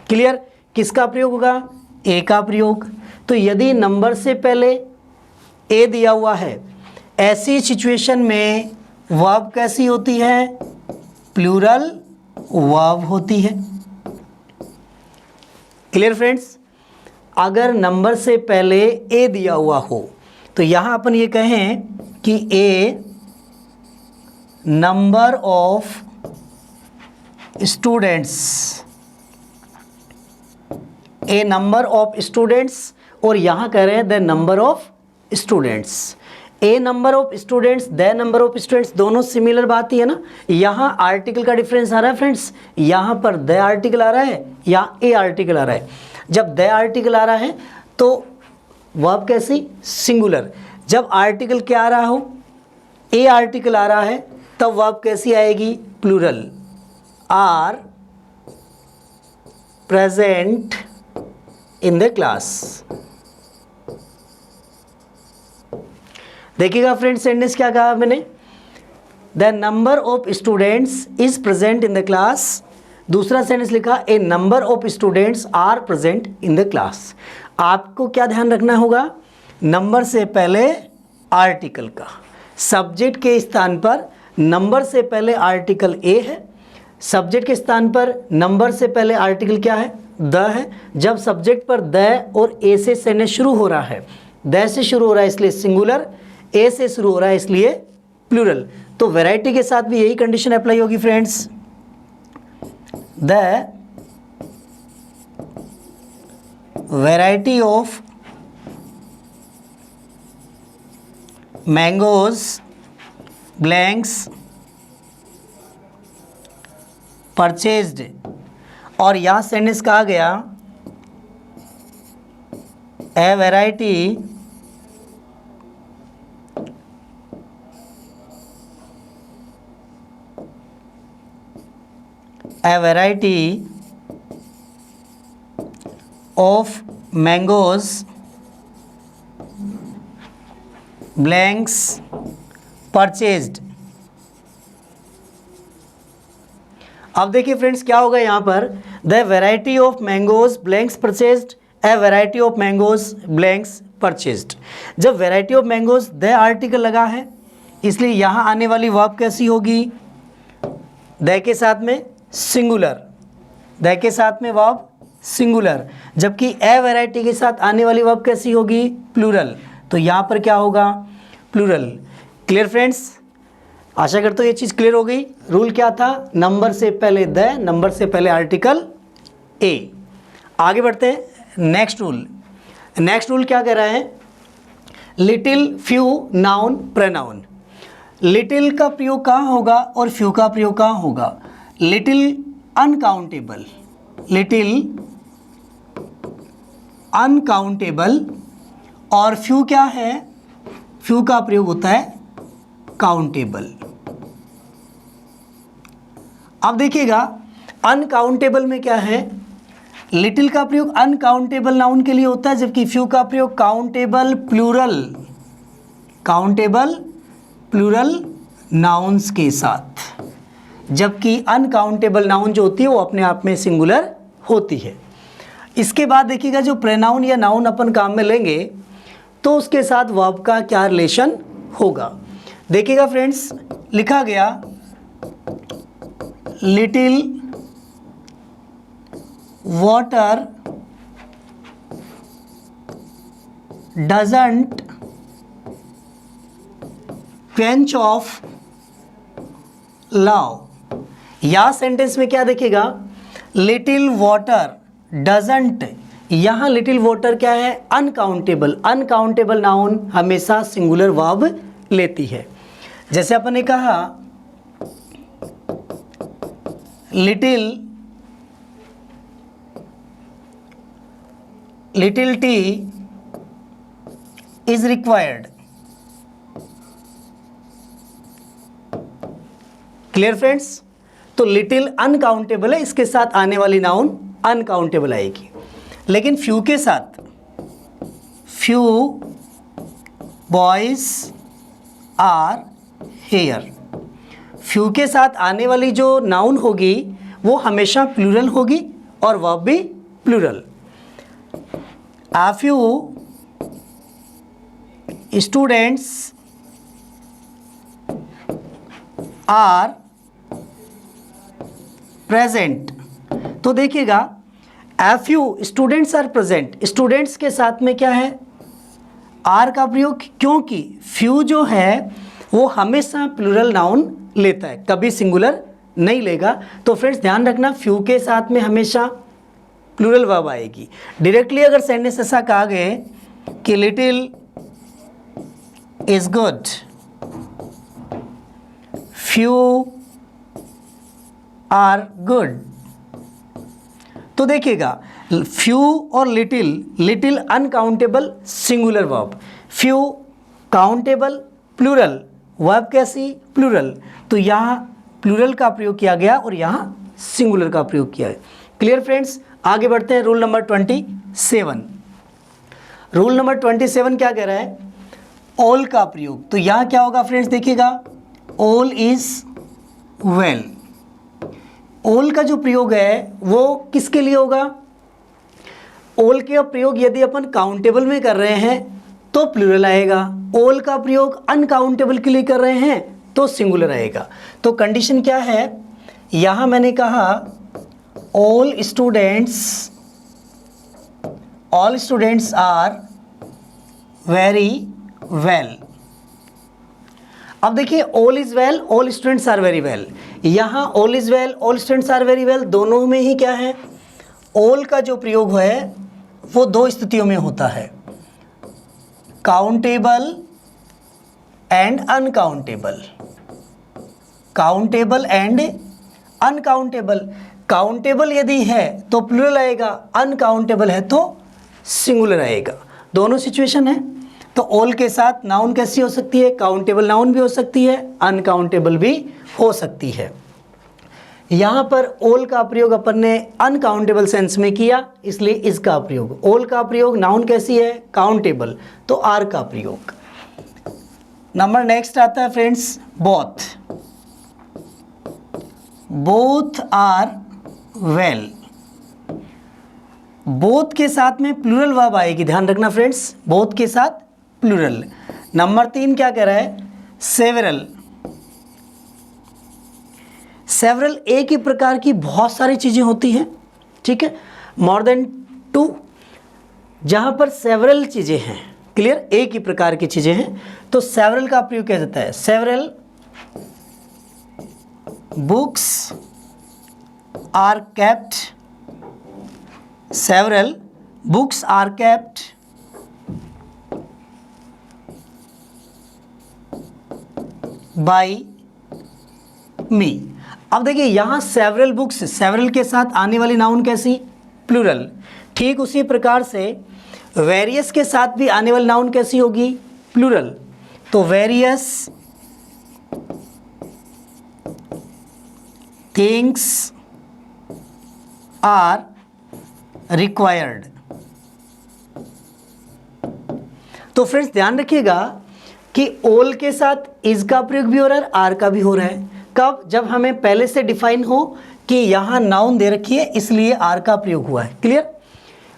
क्लियर, किसका प्रयोग होगा, ए का प्रयोग। तो यदि नंबर से पहले ए दिया हुआ है, ऐसी सिचुएशन में वर्ब कैसी होती है, प्लूरल वर्ब होती है। क्लियर फ्रेंड्स, अगर नंबर से पहले ए दिया हुआ हो तो यहां अपन ये कहें कि ए नंबर ऑफ स्टूडेंट्स, और यहां कह रहे हैं the number of students. A number of students, the number of students, दोनों सिमिलर बात ही है ना। यहाँ आर्टिकल का डिफरेंस आ रहा है फ्रेंड्स, यहाँ पर द आर्टिकल आ रहा है या ए आर्टिकल आ रहा है। जब द आर्टिकल आ रहा है तो वर्ब कैसी, सिंगुलर। जब आर्टिकल क्या आ रहा हो, ए आर्टिकल आ रहा है, तब वर्ब कैसी आएगी, plural. Are present in the class. देखिएगा फ्रेंड्स, सेंटेंस क्या कहा मैंने, the number of students is present in the class. दूसरा सेंटेंस लिखा, a number of students are present in the class. आपको क्या ध्यान रखना होगा, नंबर से पहले आर्टिकल का, सब्जेक्ट के स्थान पर नंबर से पहले आर्टिकल ए है, सब्जेक्ट के स्थान पर नंबर से पहले आर्टिकल क्या है, द है। जब सब्जेक्ट पर द और ए से सेंटेंस शुरू हो रहा है, द से शुरू हो रहा है इसलिए सिंगुलर, ए से शुरू हो रहा है इसलिए प्लूरल। तो वैरायटी के साथ भी यही कंडीशन अप्लाई होगी friends. The variety of mangoes blanks purchased, और यहाँ सेंटेंस कहा गया a variety of mangoes blanks purchased. अब देखिए फ्रेंड्स क्या होगा यहाँ पर, the variety of mangoes blanks purchased, a variety of mangoes blanks purchased. जब variety of mangoes the article लगा है इसलिए यहाँ आने वाली वर्ब कैसी होगी, द के साथ में सिंगुलर, द के साथ में वर्ब सिंगुलर, जबकि ए वैरायटी के साथ आने वाली वर्ब कैसी होगी, प्लूरल। तो यहाँ पर क्या होगा, प्लूरल। क्लियर फ्रेंड्स, आशा करता हूँ ये चीज़ क्लियर हो गई। रूल क्या था, नंबर से पहले द, नंबर से पहले आर्टिकल ए। आगे बढ़ते हैं नेक्स्ट रूल। नेक्स्ट रूल क्या कह रहा है, little few noun pronoun. Little का प्रयोग कहाँ होगा और फ्यू का प्रयोग कहाँ होगा। लिटिल अनकाउंटेबल, लिटिल अनकाउंटेबल, और फ्यू क्या है, फ्यू का प्रयोग होता है काउंटेबल। अब देखिएगा अनकाउंटेबल में क्या है, लिटिल का प्रयोग अनकाउंटेबल नाउन के लिए होता है, जबकि फ्यू का प्रयोग काउंटेबल प्लूरल नाउन्स के साथ, जबकि अनकाउंटेबल नाउन जो होती है वो अपने आप में सिंगुलर होती है। इसके बाद देखिएगा जो प्रोनाउन या नाउन अपन काम में लेंगे तो उसके साथ वर्ब का क्या रिलेशन होगा। देखिएगा फ्रेंड्स, लिखा गया little water doesn't quench of love. या सेंटेंस में क्या देखिएगा, लिटिल वाटर डजंट, यहाँ लिटिल वाटर क्या है, अनकाउंटेबल नाउन हमेशा सिंगुलर वर्ब लेती है। जैसे अपन ने कहा little T is required. Clear friends, तो लिटिल अनकाउंटेबल है, इसके साथ आने वाली नाउन अनकाउंटेबल आएगी। लेकिन फ्यू के साथ, few boys are here, few के साथ आने वाली जो नाउन होगी वो हमेशा प्लूरल होगी और वर्ब भी plural. A few students are present। तो देखिएगा A few students are present, students के साथ में क्या है, आर का प्रयोग, क्योंकि फ्यू जो है वो हमेशा प्लूरल नाउन लेता है, कभी सिंगुलर नहीं लेगा। तो फ्रेंड्स ध्यान रखना, फ्यू के साथ में हमेशा प्लूरल वर्ब आएगी। डायरेक्टली अगर सेंटेंस ऐसा कहा गया कि little is good, few are good, तो देखिएगा फ्यू और little uncountable singular verb, few countable plural, verb कैसी प्लूरल, तो यहाँ प्लूरल का प्रयोग किया गया और यहाँ सिंगुलर का प्रयोग किया है। क्लियर फ्रेंड्स, आगे बढ़ते हैं। Rule number 27। रूल नंबर 27 क्या कह रहा है, ऑल का प्रयोग। तो यहाँ क्या होगा फ्रेंड्स, देखिएगा ऑल इज वेल। ऑल का जो प्रयोग है वो किसके लिए होगा, ऑल का प्रयोग यदि अपन काउंटेबल में कर रहे हैं तो प्लूरल आएगा, ऑल का प्रयोग अनकाउंटेबल के लिए कर रहे हैं तो सिंगुलर आएगा। तो कंडीशन क्या है, यहाँ मैंने कहा all students are very well। अब देखिए all is well, all students are very well, यहाँ all is well, all students are very well दोनों में ही क्या है, all का जो प्रयोग है वो दो स्थितियों में होता है, countable and uncountable, countable and uncountable. Countable यदि है तो प्लूरल आएगा, अनकाउंटेबल है तो सिंगुलर आएगा, दोनों सिचुएशन है। तो ऑल के साथ नाउन कैसी हो सकती है, काउंटेबल नाउन भी हो सकती है, अनकाउंटेबल भी हो सकती है। यहाँ पर ऑल का प्रयोग अपन ने अनकाउंटेबल सेंस में किया, इसलिए इसका प्रयोग, ऑल का प्रयोग नाउन कैसी है, काउंटेबल, तो आर का प्रयोग। नंबर नेक्स्ट आता है friends, both are well. Both के साथ में प्लूरल वर्ब आएगी, ध्यान रखना फ्रेंड्स, बोथ के साथ प्लूरल। नंबर 3 क्या कह रहा है, सेवरल। सेवरल एक ही प्रकार की बहुत सारी चीज़ें होती हैं, ठीक है, मोर देन 2, जहाँ पर सेवरल चीज़ें हैं, क्लियर, एक ही प्रकार की चीज़ें हैं, तो सेवरल का प्रयोग किया जाता है। Several books are kept, several books are kept by me। अब देखिए यहाँ several books, several के साथ आने वाली नाउन कैसी, प्लूरल। ठीक उसी प्रकार से वेरियस के साथ भी आने वाली नाउन कैसी होगी? प्लूरल। तो वेरियस थिंग्स आर रिक्वायर्ड। तो फ्रेंड्स ध्यान रखिएगा कि ऑल के साथ इज का प्रयोग भी हो रहा है, आर का भी हो रहा है। कब? जब हमें पहले से डिफाइन हो कि यहां नाउन दे रखी है इसलिए आर का प्रयोग हुआ है। क्लियर?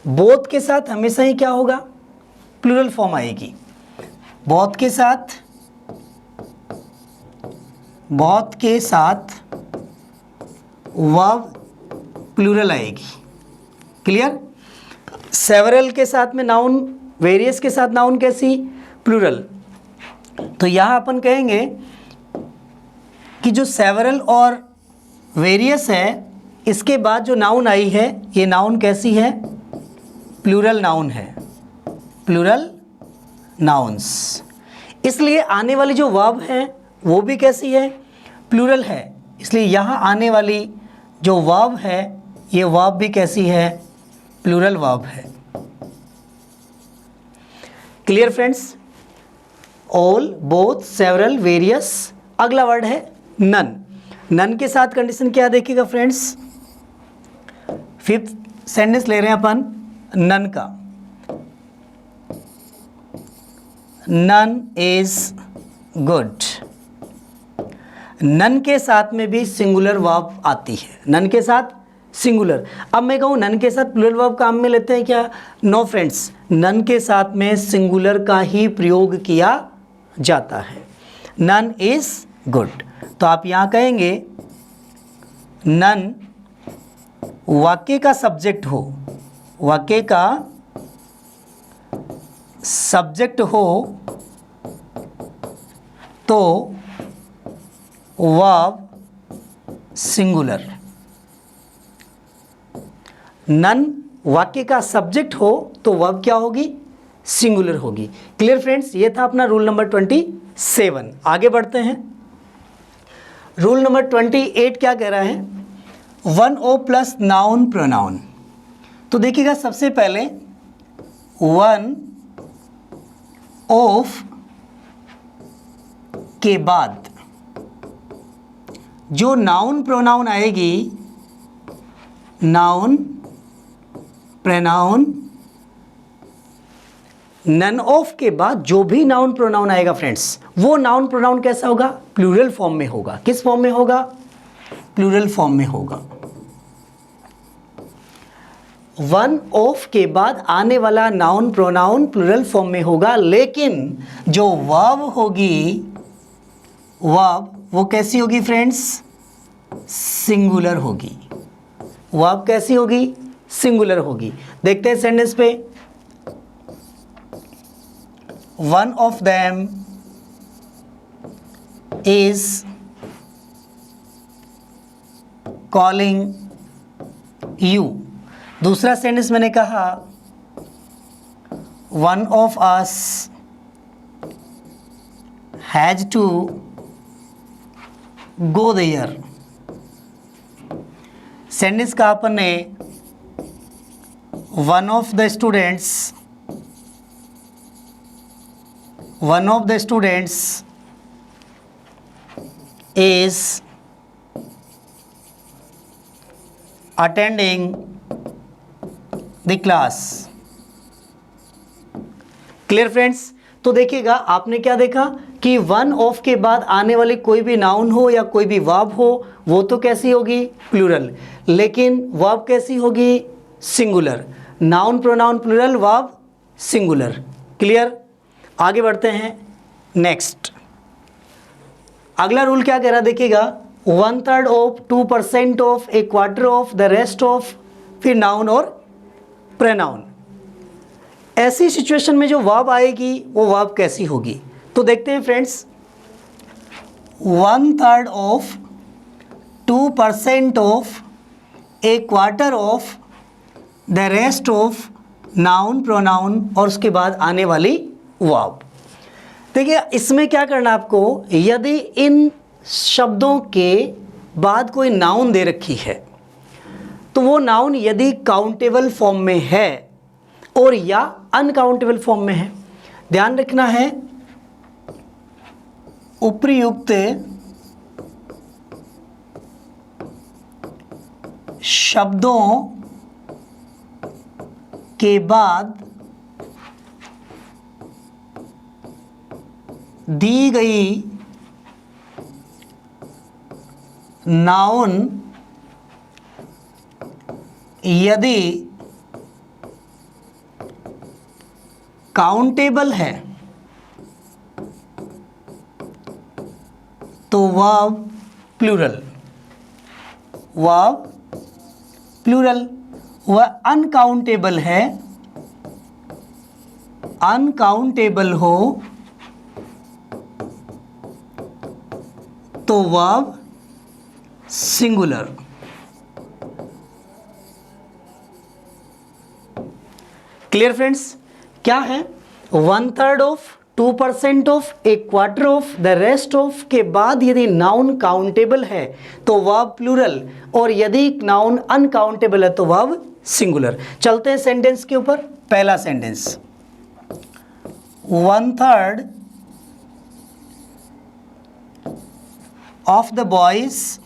बोथ के साथ हमेशा ही क्या होगा? प्लूरल फॉर्म आएगी। बोथ के साथ वर्ब प्लूरल आएगी। क्लियर? सेवरल के साथ में नाउन, वेरियस के साथ नाउन कैसी? प्लूरल। तो यहाँ अपन कहेंगे कि जो सेवरल और वेरियस है इसके बाद जो नाउन आई है ये नाउन कैसी है? प्लूरल नाउन है, प्लूरल नाउन्स। इसलिए आने वाली जो वर्ब है वो भी कैसी है? प्लूरल है। इसलिए यहाँ आने वाली जो वर्ब है ये वर्ब भी कैसी है? प्लूरल वर्ब है। Clear friends? All, both, several, various. अगला वर्ड है नन। नन के साथ कंडीशन क्या देखिएगा फ्रेंड्स? फिफ्थ सेंटेंस ले रहे हैं अपन नन का। None is good. नन के साथ में भी सिंगुलर वर्ब आती है, नन के साथ सिंगुलर। अब मैं कहूँ नन के साथ प्लूरल वर्ब काम में लेते हैं क्या? नो फ्रेंड्स, नन के साथ में सिंगुलर का ही प्रयोग किया जाता है। None is good. तो आप यहाँ कहेंगे नन वाक्य का सब्जेक्ट हो, वाक्य का सब्जेक्ट हो तो वर्ब सिंगुलर। नन वाक्य का सब्जेक्ट हो तो वर्ब क्या होगी? सिंगुलर होगी। Clear friends? ये था अपना रूल नंबर 27। आगे बढ़ते हैं। रूल नंबर 28 क्या कह रहा है? One of plus noun pronoun. तो देखिएगा सबसे पहले वन ऑफ के बाद जो नाउन प्रोनाउन आएगी, नाउन प्रोनाउन, नन ऑफ के बाद जो भी नाउन प्रोनाउन आएगा फ्रेंड्स वो नाउन प्रोनाउन कैसा होगा? प्लूरल फॉर्म में होगा। किस फॉर्म में होगा? प्लूरल फॉर्म में होगा। वन ऑफ के बाद आने वाला नाउन प्रोनाउन प्लूरल फॉर्म में होगा, लेकिन जो वर्ब होगी, वर्ब वो कैसी होगी फ्रेंड्स? सिंगुलर होगी। वर्ब कैसी होगी? सिंगुलर होगी। देखते हैं सेंटेंस पे। One of them is calling you. दूसरा सेंटेंस मैंने कहा one of us has to go there. Sentence कहा अपन ने one of the students is attending the class। Clear friends? तो देखिएगा आपने क्या देखा कि वन ऑफ के बाद आने वाली कोई भी नाउन हो या कोई भी वर्ब हो वो तो कैसी होगी? प्लूरल। लेकिन वर्ब कैसी होगी? Singular. Noun pronoun plural, verb singular. Clear? आगे बढ़ते हैं। नेक्स्ट अगला रूल क्या कह रहा देखिएगा, 1/3 of, 2% of, A quarter of, the rest of, फिर नाउन और प्रोनाउन। ऐसी सिचुएशन में जो वर्ब आएगी वो वर्ब कैसी होगी? तो देखते हैं friends, 1/3 of, 2% of, A quarter of, the rest of, noun pronoun और उसके बाद आने वाली वर्ब। देखिए इसमें क्या करना आपको, यदि इन शब्दों के बाद कोई नाउन दे रखी है तो वो नाउन यदि काउंटेबल फॉर्म में है और या अनकाउंटेबल फॉर्म में है। ध्यान रखना है, उपर्युक्त शब्दों के बाद दी गई नाउन यदि काउंटेबल है तो वर्ब प्लूरल, वर्ब प्लूरल। वह अनकाउंटेबल है, अनकाउंटेबल हो तो वर्ब सिंगुलर। Clear friends? क्या है? 1/3 of, 2% of, 1/4 of, the rest of के बाद यदि नाउन काउंटेबल है तो वर्ब प्लूरल, और यदि नाउन अनकाउंटेबल है तो वर्ब सिंगुलर। चलते हैं सेंटेंस के ऊपर। पहला sentence, 1/3 of the boys,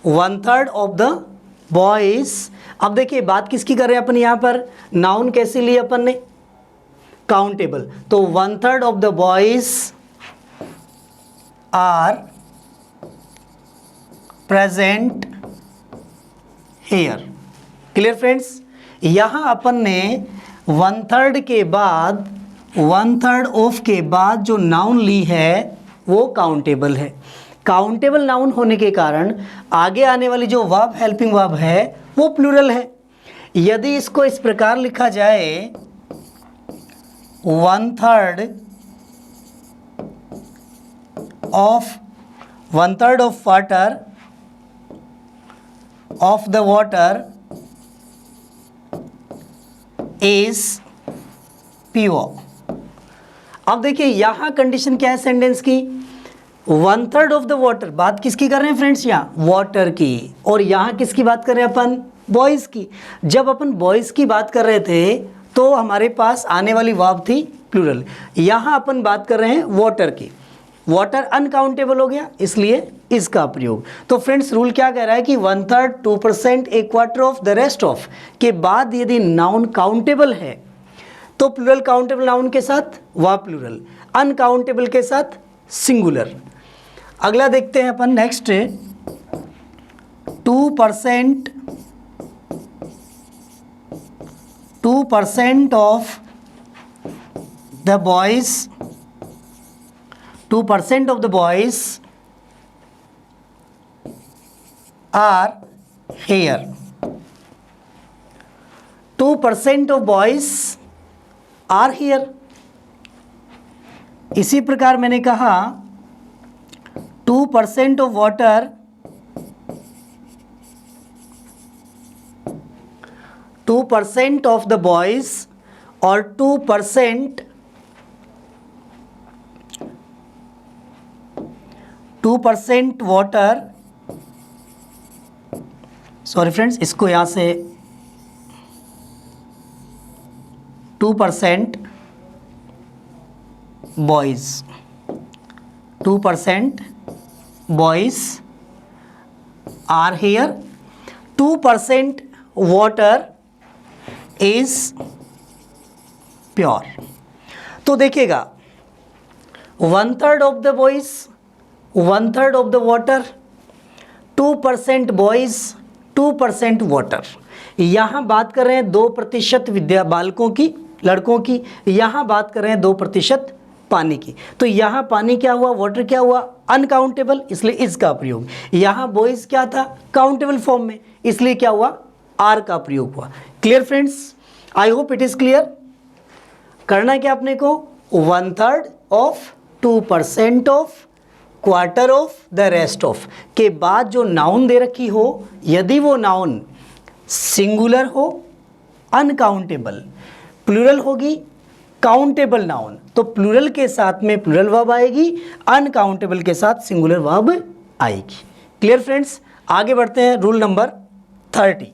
1/3 of the boys. अब देखिए बात किसकी कर रहे हैं अपन यहां पर, नाउन कैसे लिए अपन ने, काउंटेबल। तो 1/3 of the boys are present here. Clear friends? यहां अपन ने 1/3 के बाद, 1/3 ऑफ के बाद जो नाउन ली है वो काउंटेबल है। काउंटेबल नाउन होने के कारण आगे आने वाली जो वर्ब, हेल्पिंग वर्ब है वो प्लूरल है। यदि इसको इस प्रकार लिखा जाए, 1/3 of water, of the water is pure. अब देखिए यहां कंडीशन क्या है सेंटेंस की, 1/3 ऑफ द वाटर, बात किसकी कर रहे हैं फ्रेंड्स, यहाँ वाटर की, और यहाँ किसकी बात कर रहे हैं अपन, बॉयज की। जब अपन बॉयज की बात कर रहे थे तो हमारे पास आने वाली वर्ब थी प्लूरल, यहाँ अपन बात कर रहे हैं वाटर की। वाटर अनकाउंटेबल हो गया, इसलिए इसका प्रयोग। तो फ्रेंड्स रूल क्या कह रहा है कि 1/3, 2%, 1/4 ऑफ, द रेस्ट ऑफ के बाद यदि नाउन काउंटेबल है तो प्लूरल, काउंटेबल नाउन के साथ वर्ब प्लूरल, अनकाउंटेबल के साथ सिंगुलर। अगला देखते हैं अपन next, 2% of the boys, 2% of the boys are here. 2% of boys are here. इसी प्रकार मैंने कहा 2% of water, 2% of the boys और 2% वाटर, सॉरी फ्रेंड्स इसको यहां से 2% boys, 2% boys are here, 2% water is pure. तो देखिएगा 1/3 of the boys, 1/3 of the water, 2% boys, 2% water. यहाँ बात कर रहे हैं 2% विद्या बालकों की, लड़कों की, यहाँ बात कर रहे हैं 2% पानी की। तो यहाँ पानी क्या हुआ, वाटर क्या हुआ, अनकाउंटेबल, इसलिए इसका प्रयोग। यहाँ बॉयज क्या था, काउंटेबल फॉर्म में, इसलिए क्या हुआ, आर का प्रयोग हुआ। Clear friends? I hope it is clear. करना क्या अपने को, 1/3 of, 2% of, 1/4 of, the rest of के बाद जो नाउन दे रखी हो, यदि वो नाउन सिंगुलर हो, अनकाउंटेबल, प्लूरल होगी, काउंटेबल नाउन, तो प्लूरल के साथ में प्लूरल वर्ब आएगी, अनकाउंटेबल के साथ सिंगुलर वर्ब आएगी। Clear friends? आगे बढ़ते हैं रूल नंबर 30।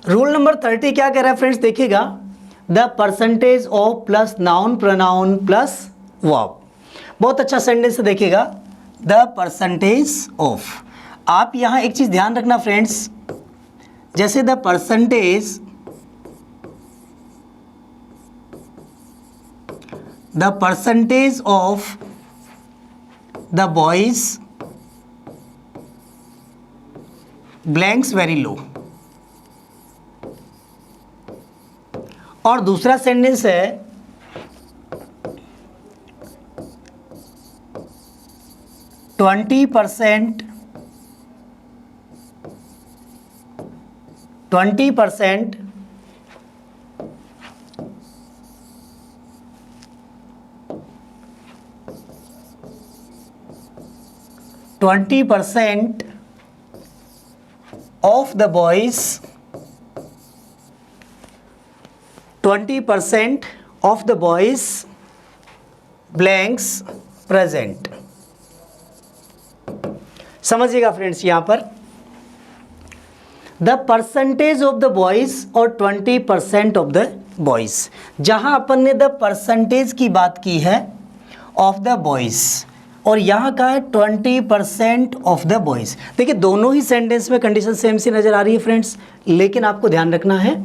रूल नंबर 30 क्या कह रहा है फ्रेंड्स, देखिएगा, the percentage of plus noun pronoun plus verb. बहुत अच्छा सेंटेंस है, देखिएगा, द परसेंटेज ऑफ। आप यहाँ एक चीज़ ध्यान रखना फ्रेंड्स, जैसे the percentage of the boys blanks very low, और दूसरा सेंटेंस है 20% of the boys 20% of the boys blanks present। समझिएगा फ्रेंड्स, यहां पर the percentage of the boys और 20% ऑफ द बॉयज, जहां अपन ने द परसेंटेज की बात की है ऑफ द बॉयज, और यहाँ का है 20% ऑफ द बॉयज। देखिए दोनों ही सेंटेंस में कंडीशन सेम सी नजर आ रही है फ्रेंड्स, लेकिन आपको ध्यान रखना है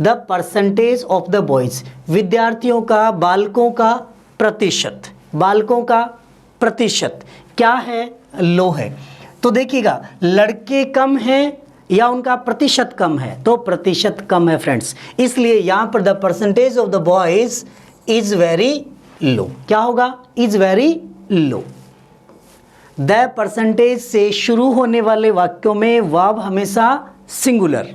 the percentage of the boys, विद्यार्थियों का, बालकों का प्रतिशत, बालकों का प्रतिशत क्या है, लो है। तो देखिएगा लड़के कम हैं या उनका प्रतिशत कम है, तो प्रतिशत कम है फ्रेंड्स, इसलिए यहाँ पर the percentage of the boys is very low. क्या होगा, is very low. The percentage से शुरू होने वाले वाक्यों में वर्ब हमेशा सिंगुलर,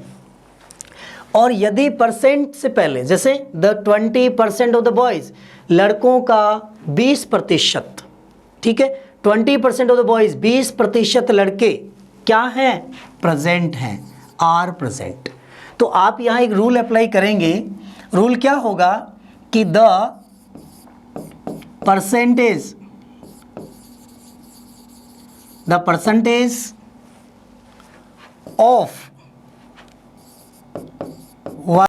और यदि परसेंट से पहले, जैसे द 20% ऑफ द बॉयज, लड़कों का 20%, ठीक है, 20% ऑफ द बॉयज 20% लड़के क्या हैं, प्रेजेंट हैं, आर प्रेजेंट। तो आप यहां एक रूल अप्लाई करेंगे। रूल क्या होगा कि द परसेंटेज ऑफ